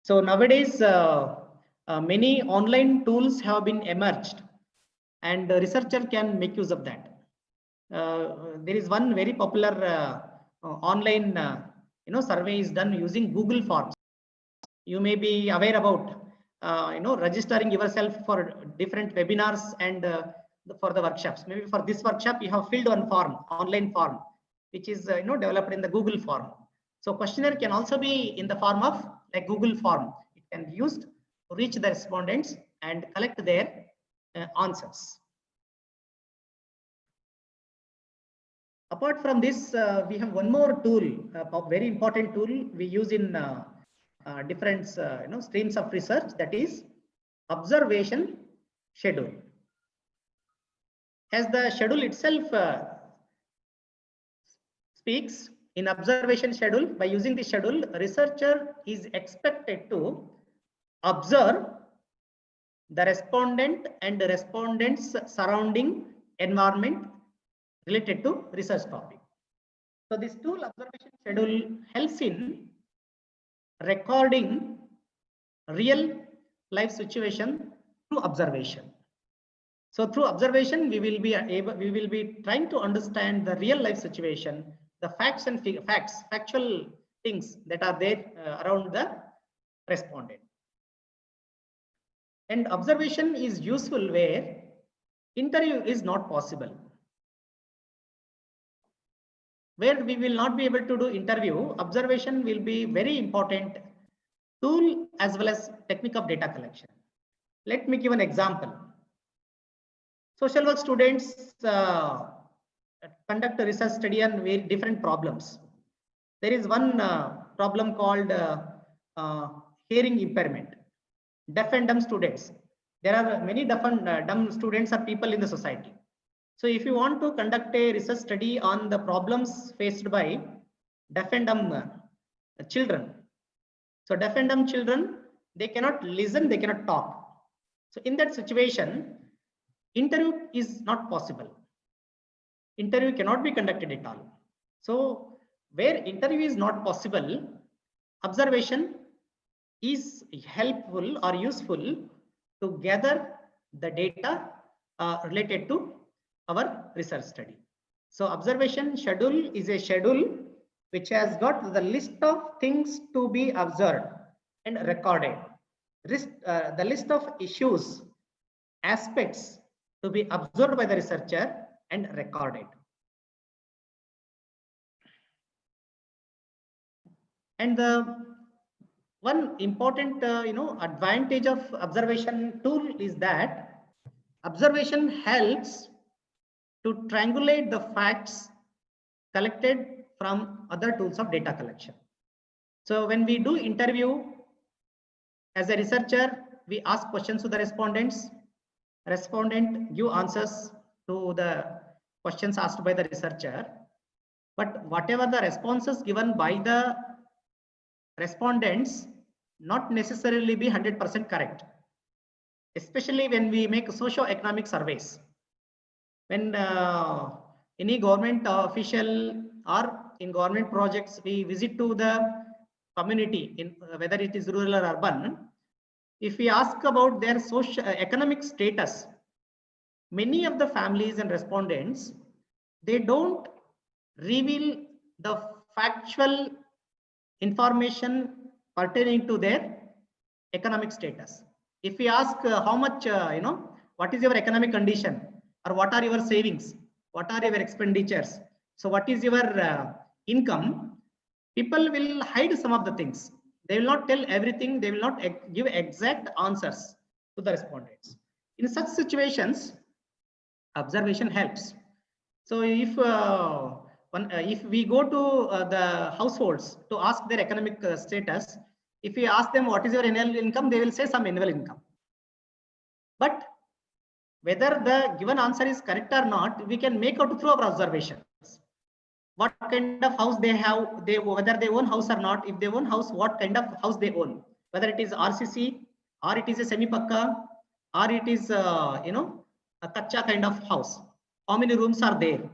So nowadays, many online tools have been emerged, and the researcher can make use of that. There is one very popular online survey is done using Google Forms. You may be aware about registering yourself for different webinars and for the workshops. Maybe for this workshop you have filled one form, online form, which is developed in the Google form. So questionnaire can also be in the form of like Google form. It can be used to reach the respondents and collect their answers. Apart from this, we have one more tool, a very important tool we use in different streams of research, that is observation schedule. As the schedule itself speaks, in observation schedule, by using the schedule, researcher is expected to observe the respondent and the respondent's surrounding environment related to research topic. So this tool, observation schedule, helps in recording real life situation through observation. So through observation, we will be trying to understand the real life situation, the facts and factual things that are there around the respondent. And observation is useful where interview is not possible. Where we will not be able to do interview, observation will be very important tool as well as technique of data collection. Let me give an example. Social work students conduct a research study on very different problems. There is one problem called hearing impairment. Deaf and dumb students, there are many dumb students or people in the society. So if you want to conduct a research study on the problems faced by deaf and dumb children, so deaf and dumb children, they cannot listen, they cannot talk. So in that situation, interview is not possible. Interview cannot be conducted at all. So where interview is not possible, observation is helpful or useful to gather the data related to our research study. So observation schedule is a schedule which has got the list of things to be observed and recorded. The list of issues, aspects to be observed by the researcher and recorded. And the one important advantage of observation tool is that observation helps to triangulate the facts collected from other tools of data collection. So when we do interview as a researcher, we ask questions to the respondents. Respondent give answers to the questions asked by the researcher. But whatever the responses given by the respondents not necessarily be 100% correct, especially when we make socio-economic surveys. When any government official or in government projects, we visit to the community, in whether it is rural or urban, if we ask about their socio-economic status, many of the families and respondents, they don't reveal the factual information pertaining to their economic status. If we ask how much, what is your economic condition, or what are your savings, what are your expenditures, so what is your income, people will hide some of the things. They will not tell everything. They will not give exact answers to the respondents. In such situations, observation helps. So if we go to the households to ask their economic status, if we ask them what is your annual income, they will say some annual income. But whether the given answer is correct or not, we can make out through our observations. What kind of house they have, whether they own house or not. If they own house, what kind of house they own, whether it is RCC or it is a semi-pakka or it is a kacha kind of house. How many rooms are there?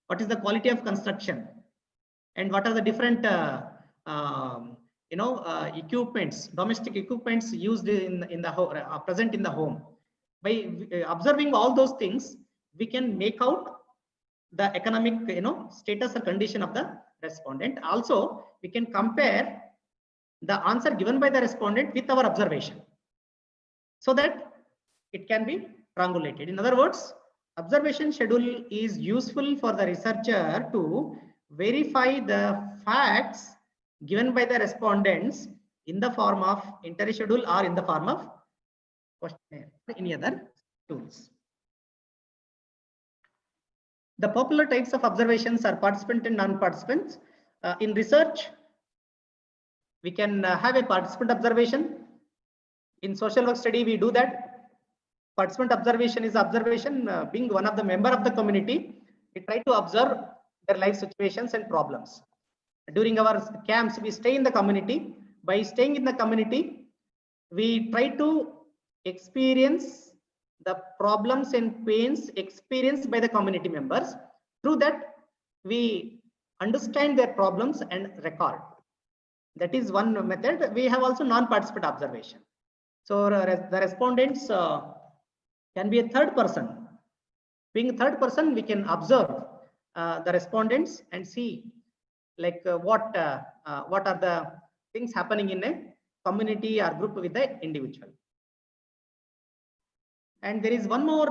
What is the quality of construction? And what are the different equipments, domestic equipments used in the present in the home? By observing all those things, we can make out the economic status or condition of the respondent. Also, we can compare the answer given by the respondent with our observation, so that it can be triangulated. In other words, observation schedule is useful for the researcher to verify the facts given by the respondents in the form of interview schedule or in the form of questionnaire or any other tools. The popular types of observations are participant and non-participants. In research, we can have a participant observation. In social work study, we do that. Participant observation is observation. Being one of the member of the community, we try to observe their life situations and problems. During our camps, we stay in the community. By staying in the community, we try to experience the problems and pains experienced by the community members. Through that, we understand their problems and record. That is one method. We have also non-participant observation. So the respondents can be a third person. Being a third person, we can observe the respondents and see like what are the things happening in a community or group with the individual. And there is one more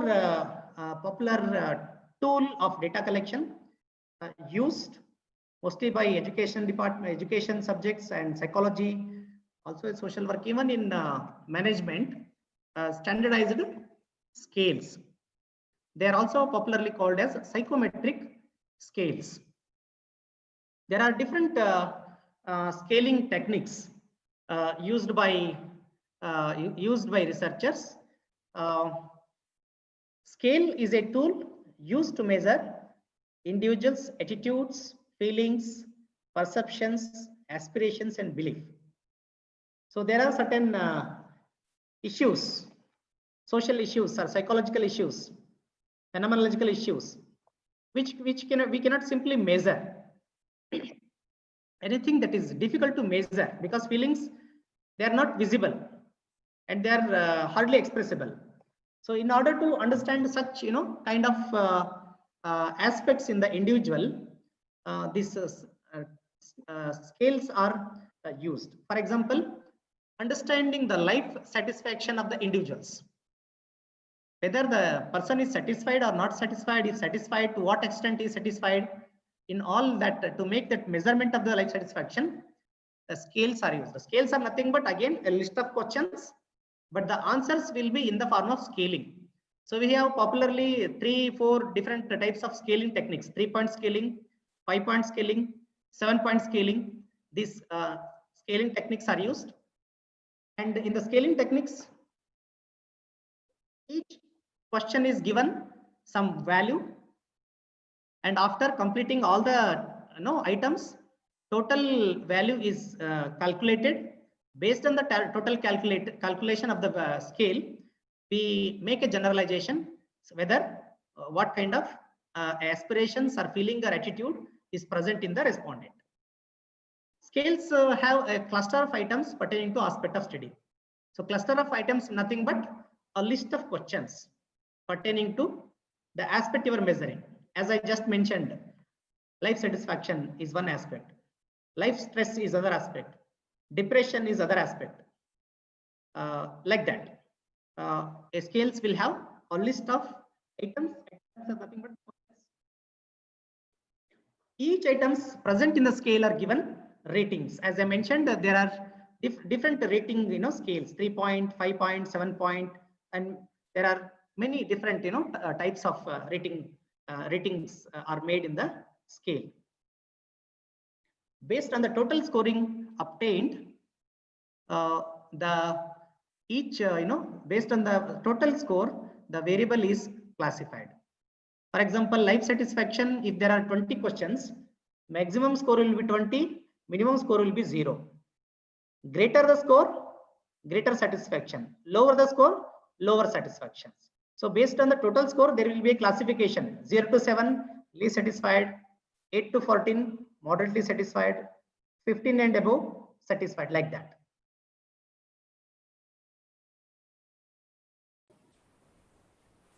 popular tool of data collection used mostly by education department, education subjects and psychology, also social work, even in management, standardized scales. They are also popularly called as psychometric scales. There are different scaling techniques used by researchers. Scale is a tool used to measure individuals' attitudes, feelings, perceptions, aspirations, and belief. So there are certain issues, social issues or psychological issues, phenomenological issues, which we cannot simply measure. Anything that is difficult to measure, because feelings, they are not visible and they are hardly expressible. So in order to understand such kind of aspects in the individual, these scales are used. For example, understanding the life satisfaction of the individuals, whether the person is satisfied or not satisfied, is satisfied, to what extent is satisfied, in all that, to make that measurement of the life satisfaction, the scales are used. The scales are nothing but again a list of questions, but the answers will be in the form of scaling. So we have popularly 3-4 different types of scaling techniques: 3-point scaling, 5-point scaling, 7-point scaling. These scaling techniques are used, and in the scaling techniques, each question is given some value, and after completing all the items, total value is calculated. Based on the total calculation of the scale, we make a generalization whether what kind of aspirations or feeling or attitude is present in the respondent. Scales have a cluster of items pertaining to aspect of study. So cluster of items, nothing but a list of questions pertaining to the aspect you are measuring. As I just mentioned, life satisfaction is one aspect, life stress is other aspect, depression is other aspect. Like that, a scales will have a list of items are nothing but each items present in the scale are given ratings. As I mentioned, there are different rating scales: 3-point, 5-point, 7-point, and there are many different types of ratings are made in the scale. Based on the total scoring obtained, based on the total score, the variable is classified. For example, life satisfaction, if there are 20 questions, maximum score will be 20, minimum score will be 0. Greater the score, greater satisfaction. Lower the score, lower satisfaction. So based on the total score, there will be a classification: 0 to 7, least satisfied; 8 to 14, moderately satisfied; 15 and above, satisfied, like that.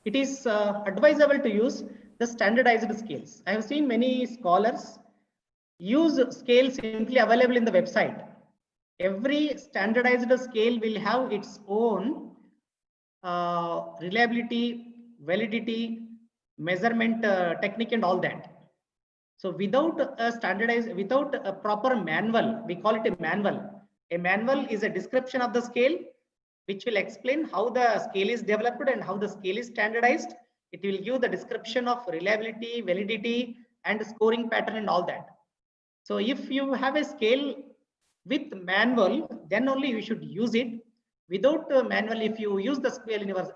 It is advisable to use the standardized scales. I have seen many scholars use scales simply available in the website. Every standardized scale will have its own reliability, validity, measurement technique, and all that. So without a standardized, without a proper manual, we call it a manual. A manual is a description of the scale, which will explain how the scale is developed and how the scale is standardized. It will give the description of reliability, validity, and scoring pattern and all that. So if you have a scale with manual, then only you should use it. Without manual, if you use the scale in your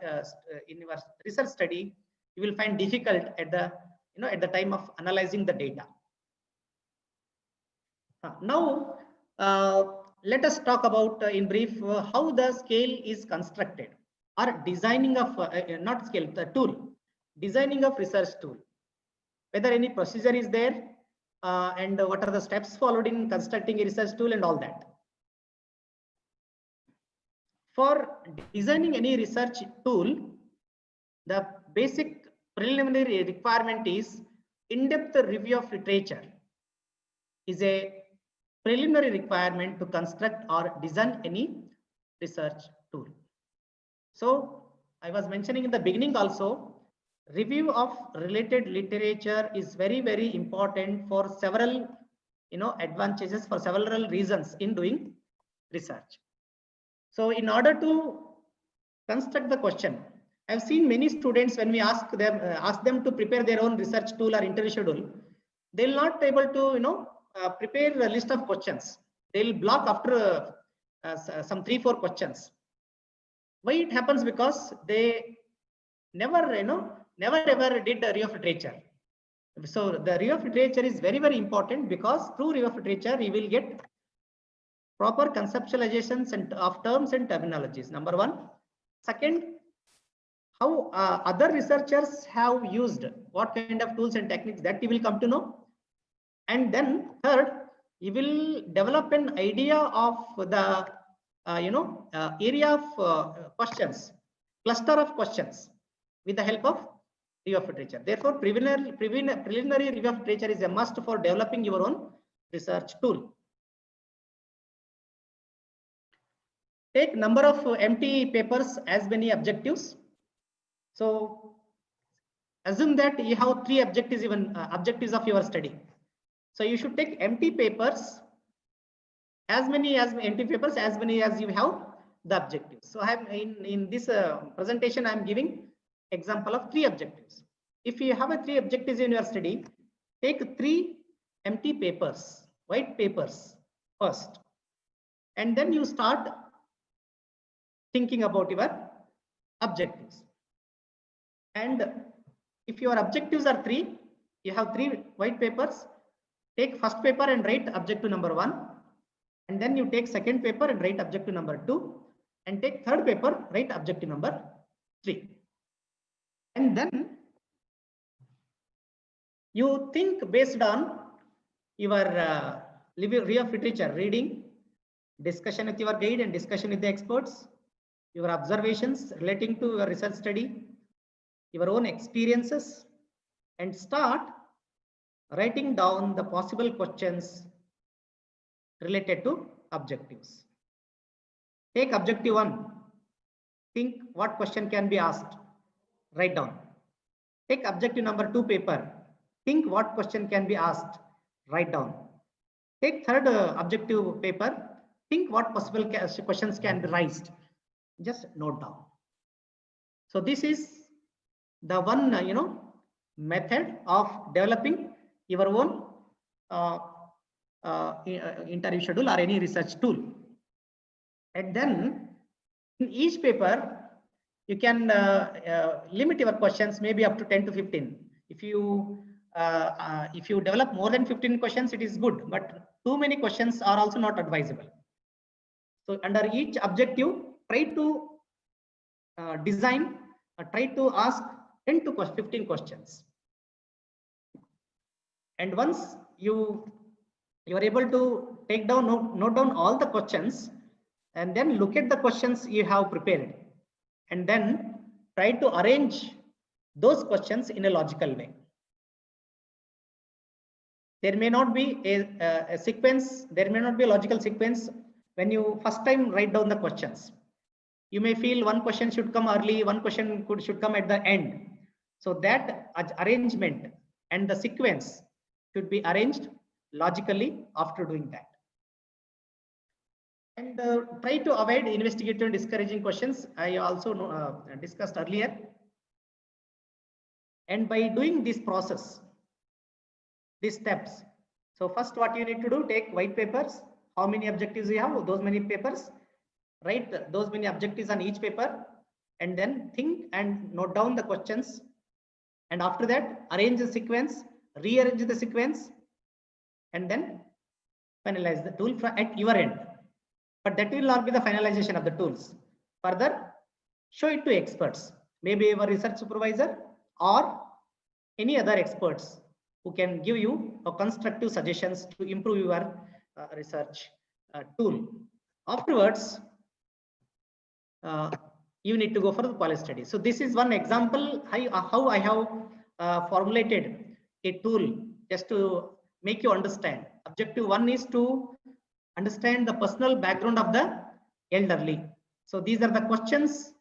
research study, you will find difficult at the time of analyzing the data. Now, let us talk about in brief how the scale is constructed, or designing of not scale, the tool, designing of research tool, whether any procedure is there, and what are the steps followed in constructing a research tool and all that. For designing any research tool, the basic preliminary requirement is in-depth review of literature is a preliminary requirement to construct or design any research tool. So I was mentioning in the beginning also, review of related literature is very, very important for several advantages, for several reasons in doing research. So in order to construct the question, I've seen many students, when we ask them to prepare their own research tool or interview schedule, they'll not able to prepare a list of questions. They'll block after some 3-4 questions. Why it happens? Because they never ever did a review of literature. So the review of literature is very, very important, because through review of literature you will get proper conceptualizations and of terms and terminologies, number one. Second, how other researchers have used, what kind of tools and techniques, that you will come to know. And then third, you will develop an idea of the area of questions, cluster of questions, with the help of review of literature. Therefore, preliminary review of literature is a must for developing your own research tool. Take number of empty papers as many objectives. So assume that you have 3 objectives, objectives of your study. So you should take empty papers, as many as empty papers as many as you have the objectives. So I am in this presentation, I am giving example of 3 objectives. If you have a 3 objectives in your study, take 3 empty papers, white papers first, and then you start thinking about your objectives. And if your objectives are 3, you have 3 white papers, take first paper and write objective number 1, and then you take second paper and write objective number 2, and take third paper, write objective number 3. And then you think based on your review of literature, reading, discussion with your guide and discussion with the experts, your observations relating to your research study, your own experiences, and start writing down the possible questions related to objectives. Take objective 1, think what question can be asked, write down. Take objective number 2 paper, think what question can be asked, write down. Take third objective paper, think what possible questions can be raised, just note down. So this is the one method of developing your own interview schedule or any research tool. And then in each paper you can limit your questions maybe up to 10 to 15. If you develop more than 15 questions, it is good, but too many questions are also not advisable. So under each objective, try to design, try to ask 10 to 15 questions. And once you are able to take down, note down all the questions, and then look at the questions you have prepared, and then try to arrange those questions in a logical way. There may not be a sequence, there may not be a logical sequence when you first time write down the questions. You may feel one question should come early, one question should come at the end. So that arrangement and the sequence should be arranged logically after doing that. And try to avoid investigative and discouraging questions. I also discussed earlier. And by doing this process, these steps. So first what you need to do, take white papers. How many objectives you have? Those many papers. Write those many objectives on each paper, and then think and note down the questions. And after that, arrange the sequence, rearrange the sequence, and then finalize the tool at your end. But that will not be the finalization of the tools. Further, show it to experts, maybe your research supervisor or any other experts who can give you a constructive suggestions to improve your research tool. Afterwards, you need to go for the policy study. So this is one example how I have formulated a tool just to make you understand. Objective 1 is to understand the personal background of the elderly. So these are the questions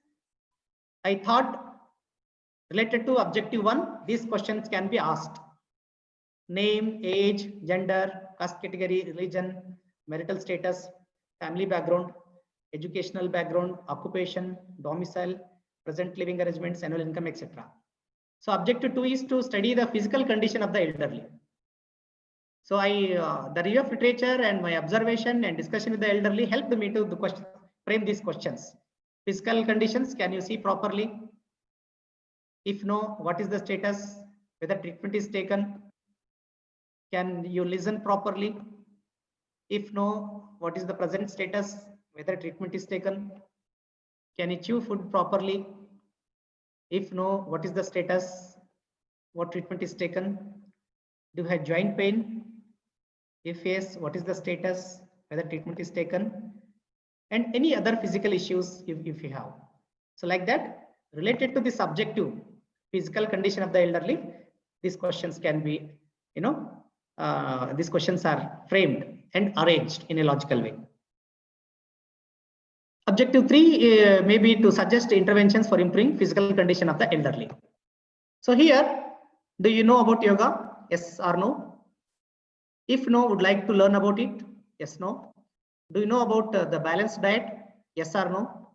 I thought related to objective 1. These questions can be asked. Name, age, gender, caste category, religion, marital status, family background, educational background, occupation, domicile, present living arrangements, annual income, etc. So objective 2 is to study the physical condition of the elderly. So the review of literature and my observation and discussion with the elderly helped me to frame these questions. Physical conditions, can you see properly? If no, what is the status? Whether treatment is taken? Can you listen properly? If no, what is the present status? Whether treatment is taken? Can you chew food properly? If no, what is the status? What treatment is taken? Do you have joint pain? If yes, what is the status? Whether treatment is taken? And any other physical issues if you have. So like that, related to the subjective physical condition of the elderly, these questions can be, these questions are framed and arranged in a logical way. Objective 3 may be to suggest interventions for improving physical condition of the elderly. So here, do you know about yoga? Yes or no? If no, would like to learn about it? Yes, no? Do you know about the balanced diet? Yes or no?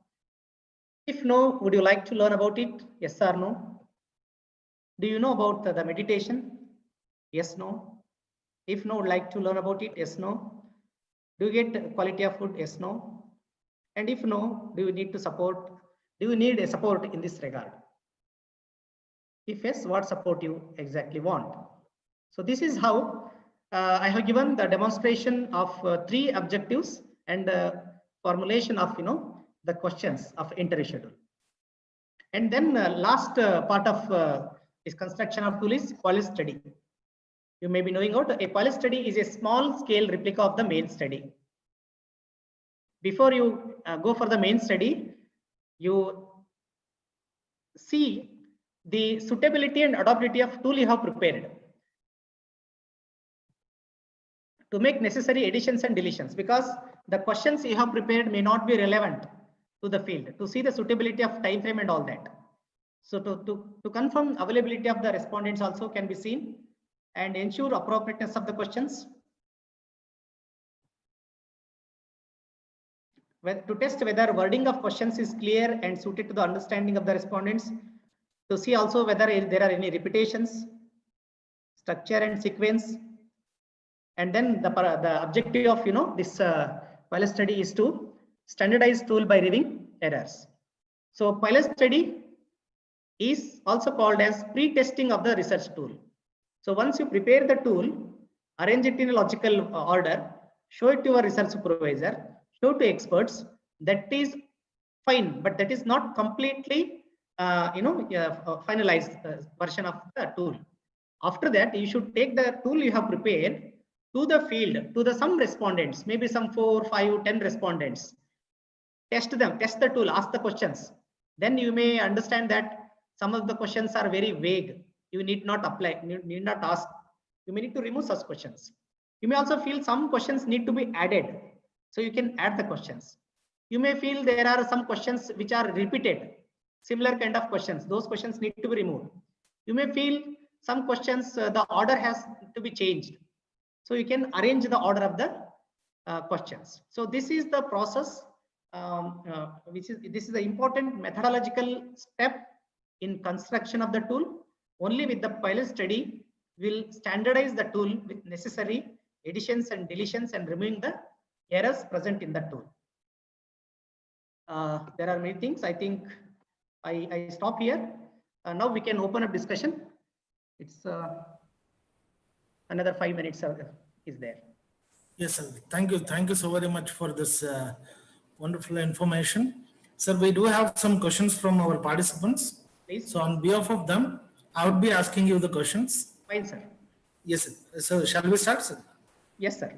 If no, would you like to learn about it? Yes or no? Do you know about the meditation? Yes, no? If no, would like to learn about it? Yes, no? Do you get quality of food? Yes, no? And if no, do you need to support? Do you need a support in this regard? If yes, what support you exactly want? So this is how I have given the demonstration of 3 objectives and formulation of the questions of interview schedule. And then last part of this construction of tool is policy study. You may be knowing out a policy study is a small scale replica of the main study. Before you go for the main study, you see the suitability and adaptability of tool you have prepared to make necessary additions and deletions, because the questions you have prepared may not be relevant to the field, to see the suitability of time frame and all that. So to confirm availability of the respondents also can be seen and ensure appropriateness of the questions. To test whether wording of questions is clear and suited to the understanding of the respondents. To see also whether there are any repetitions, structure and sequence. And then the objective of this pilot study is to standardize tool by removing errors. So pilot study is also called as pre-testing of the research tool. So once you prepare the tool, arrange it in a logical order, show it to your research supervisor, show to experts, that is fine, but that is not completely finalized version of the tool. After that, you should take the tool you have prepared to the field, to some respondents, maybe some 4, 5, 10 respondents. Test them, test the tool, ask the questions. Then you may understand that some of the questions are very vague. You need not apply, you need not ask. You may need to remove such questions. You may also feel some questions need to be added. So you can add the questions. You may feel there are some questions which are repeated, similar kind of questions. Those questions need to be removed. You may feel some questions, the order has to be changed. So you can arrange the order of the questions. So this is the process, this is the important methodological step in construction of the tool. Only with the pilot study will standardize the tool with necessary additions and deletions and removing the errors present in the tool. There are many things. I think I stop here. Now we can open up discussion. It's another 5 minutes is there. Yes, sir. Thank you. Thank you so very much for this wonderful information. Sir, we do have some questions from our participants. Please. So on behalf of them, I would be asking you the questions. Fine, sir. Yes, sir. So shall we start, sir? Yes, sir.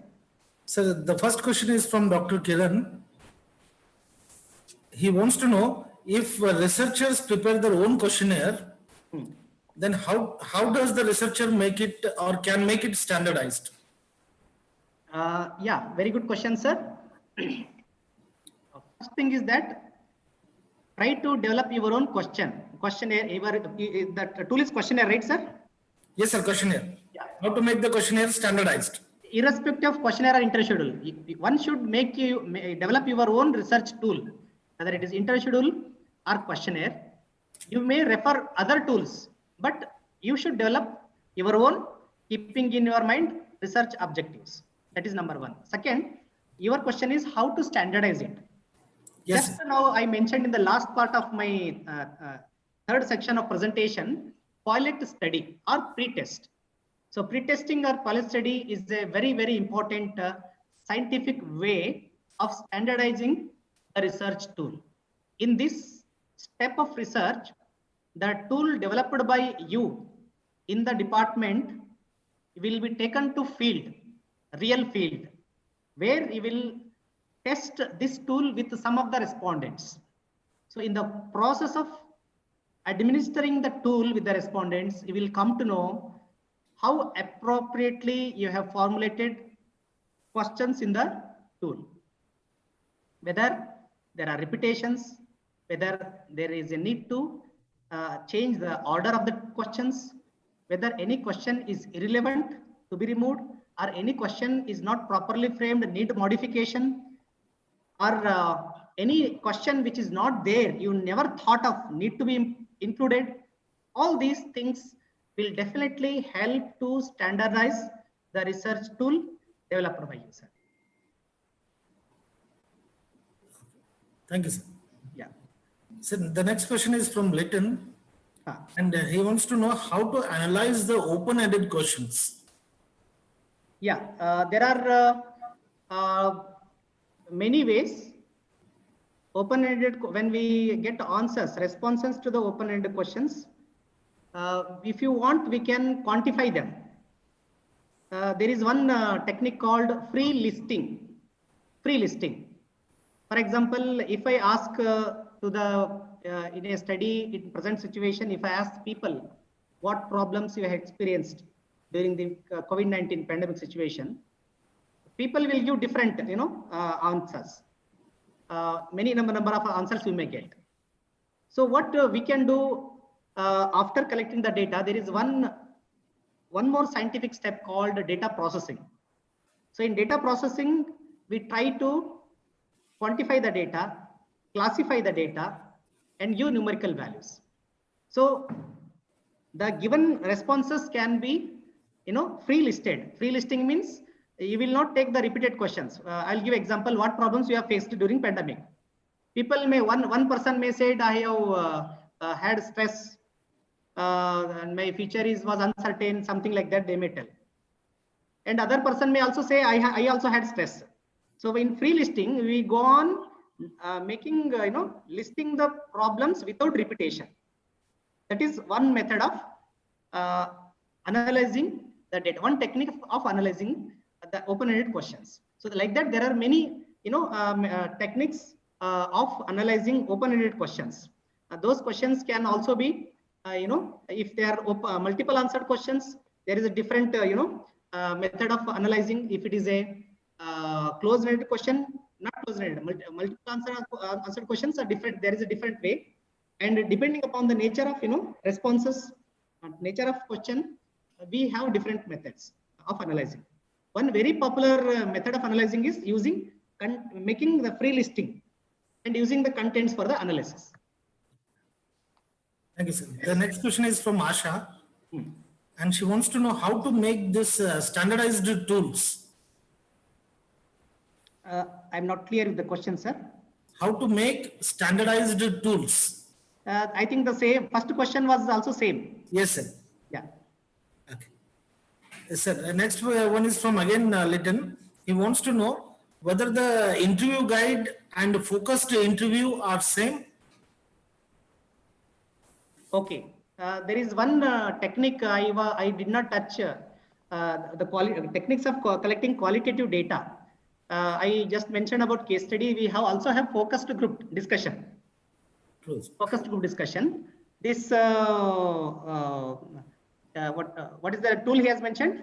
So the first question is from Dr. Kiran. He wants to know if researchers prepare their own questionnaire, then how does the researcher make it or can make it standardized? Yeah, very good question, sir. First thing is that try to develop your own questionnaire. The tool is questionnaire, right, sir? Yes, sir, questionnaire. Yeah. How to make the questionnaire standardized? Irrespective of questionnaire or interschedule, one should develop your own research tool, whether it is interschedule or questionnaire. You may refer other tools, but you should develop your own, keeping in your mind research objectives. That is number one. Second, your question is how to standardize it. Yes, Just now I mentioned in the last part of my third section of presentation, pilot study or pre-test. So pre-testing or pilot study is a very, very important scientific way of standardizing the research tool. In this step of research, the tool developed by you in the department will be taken to field, real field, where you will test this tool with some of the respondents. So in the process of administering the tool with the respondents, you will come to know how appropriately you have formulated questions in the tool. Whether there are repetitions, whether there is a need to change the order of the questions, whether any question is irrelevant to be removed, or any question is not properly framed, need modification, or any question which is not there, you never thought of, need to be included. All these things will definitely help to standardize the research tool developed by you, sir. thank you, sir. Yeah. So the next question is from Lytton, and he wants to know how to analyze the open-ended questions. Yeah, there are many ways. Open-ended, when we get answers, responses to the open-ended questions, if you want, we can quantify them. There is one technique called free listing. Free listing. For example, if I ask to the in a study, in present situation, if I ask people what problems you have experienced during the COVID-19 pandemic situation, people will give different, answers. Many number of answers we may get. So what we can do after collecting the data, there is one more scientific step called data processing. So in data processing, we try to quantify the data, classify the data, and give numerical values. So the given responses can be, free listed. Free listing means you will not take the repeated questions. I'll give example what problems you have faced during pandemic. People may, one person may say, I have had stress and my future was uncertain, something like that they may tell. And other person may also say, I also had stress. So in free listing, we go on making, listing the problems without repetition. That is one method of analyzing the data, one technique of analyzing the open-ended questions. So like that, there are many, techniques of analyzing open-ended questions. Those questions can also be, if they are multiple answered questions, there is a different, method of analyzing. If it is a closed-ended question, not closed-ended, multiple answered questions are different. There is a different way, and depending upon the nature of, responses, nature of question, we have different methods of analyzing. One very popular method of analyzing is using making the free listing and using the contents for the analysis. Thank you, sir. The next question is from Asha, and she wants to know how to make this standardized tools. I'm not clear with the question, sir. How to make standardized tools? I think the same. First question was also same. Yes, sir. Yeah. Okay. Yes, sir. Next one is from again Lytton. He wants to know whether the interview guide and focused interview are same. Okay. There is one technique I did not touch. The techniques of collecting qualitative data. I just mentioned about case study. We also have focused group discussion. Close. Focused group discussion. This what is the tool he has mentioned?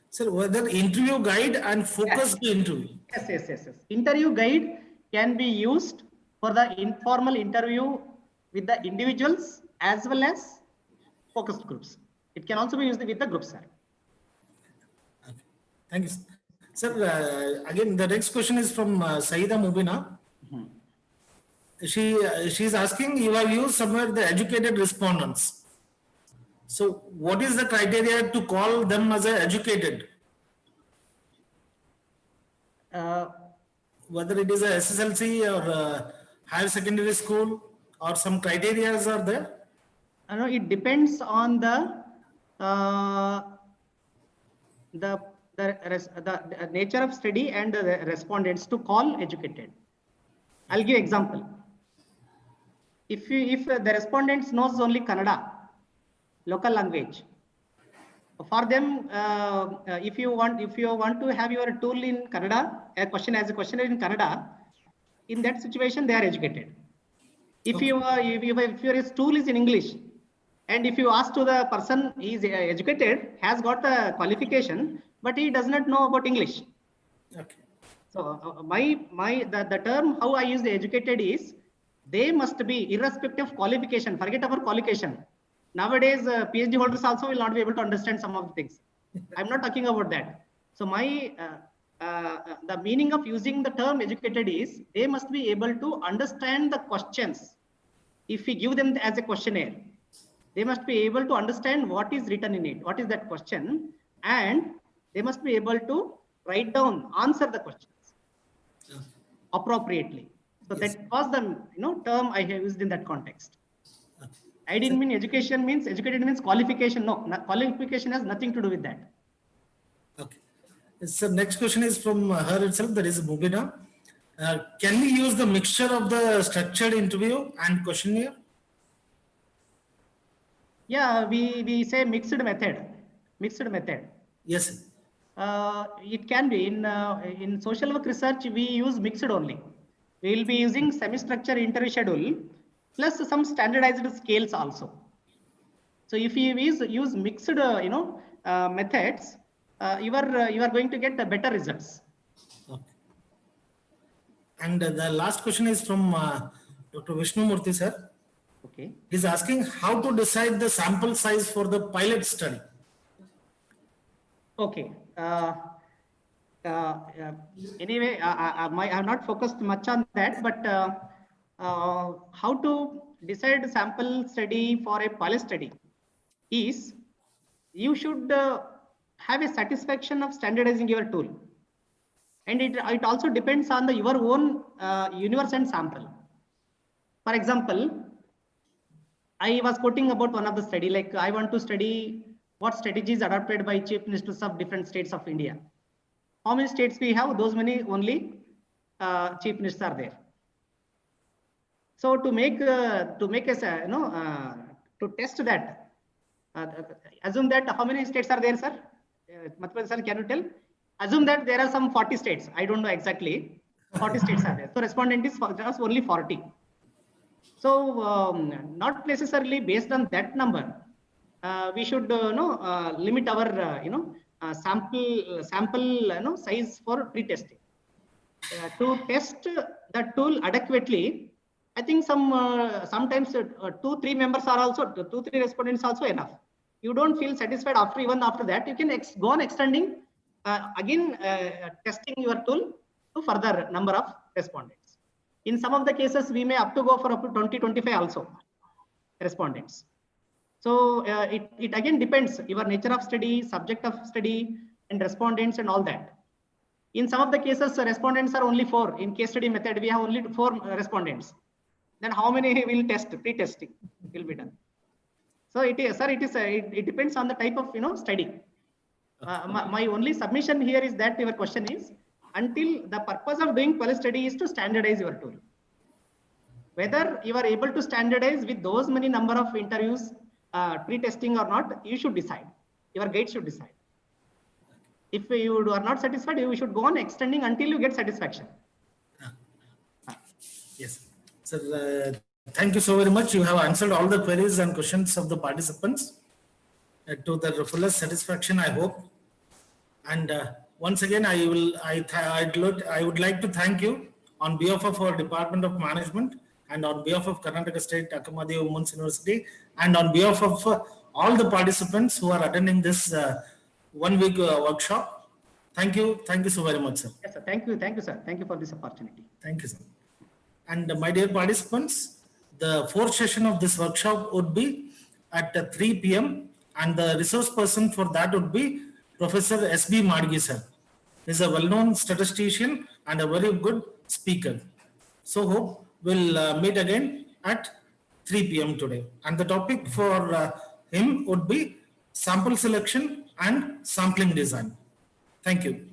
Sir, whether interview guide and focused interview. Yes. Interview guide can be used for the informal interview with the individuals as well as focused groups. It can also be used with the groups, sir. Okay. Thank you, sir. Sir, again, the next question is from Saida Mubina. She is asking, you have used somewhere the educated respondents. So what is the criteria to call them as educated? whether it is a SSLC or higher secondary school or some criteria are there? No, it depends on the nature of study and the respondents to call educated. I'll give example. If the respondents knows only Kannada, local language, for them, if you want to have your tool in Kannada, a question in Kannada, in that situation they are educated. If Okay. if your tool is in English, and if you ask to the person, he is educated, has got a qualification, but he does not know about English. Okay. So the term how I use the educated is, they must be irrespective of qualification. Forget about qualification. Nowadays, PhD holders also will not be able to understand some of the things. I'm not talking about that. So the meaning of using the term educated is, they must be able to understand the questions. If we give them as a questionnaire, they must be able to understand what is written in it, what is that question, and they must be able to write down, answer the questions appropriately. So Yes. that was the term I have used in that context. I didn't mean educated means qualification. No, qualification has nothing to do with that. Okay. So next question is from her itself, that is Mubina. Can we use the mixture of the structured interview and questionnaire? Yeah, we say mixed method. Yes. It can be in social work research, we use mixed only. We will be using semi-structured interview schedule plus some standardized scales also. So if you use mixed methods, you are going to get the better results. Okay. And the last question is from Dr. Vishnu Murthy sir. Okay. He's asking how to decide the sample size for the pilot study. Okay. Anyway, I have not focused much on that, but how to decide sample study for a pilot study is, you should have a satisfaction of standardizing your tool, and it also depends on your own universe and sample. For example, I was quoting about one of the study, like I want to study what strategies adopted by chief ministers of different states of India. How many states we have? Those many only chief ministers are there. So to test that, assume that how many states are there, sir? Matpal sir, can you tell? Assume that there are some 40 states. I don't know exactly. 40 states are there. So respondent is just only 40. So not necessarily based on that number, we should limit our sample size for pre-testing. To test the tool adequately, I think sometimes 2-3 members are also 2-3 respondents also enough. You don't feel satisfied even after that, you can go on extending again testing your tool to further number of respondents. In some of the cases, we may go for up to 20-25 also respondents. So it again depends your nature of study, subject of study, and respondents and all that. In some of the cases, respondents are only 4. In case study method, we have only 4 respondents. Then how many will test? Pre-testing will be done. So it depends on the type of study. My only submission here is that your question is, until the purpose of doing pilot study is to standardize your tool. Whether you are able to standardize with those many number of interviews, pre-testing or not, you should decide. Your guide should decide. If you are not satisfied, you should go on extending until you get satisfaction. Yes. So thank you so very much. You have answered all the queries and questions of the participants to the fullest satisfaction, I hope. And once again, I would like to thank you on behalf of our Department of Management and on behalf of Karnataka State Akkamadeva Women's University and on behalf of all the participants who are attending this 1 week workshop. Thank you so very much, sir. Yes, sir. Thank you, sir. Thank you for this opportunity. Thank you, sir. And my dear participants, the fourth session of this workshop would be at 3 p.m. and the resource person for that would be Professor S.B. Madgi, sir. He is a well-known statistician and a very good speaker. So hope we'll meet again at 3 p.m. today. And the topic for him would be sample selection and sampling design. Thank you.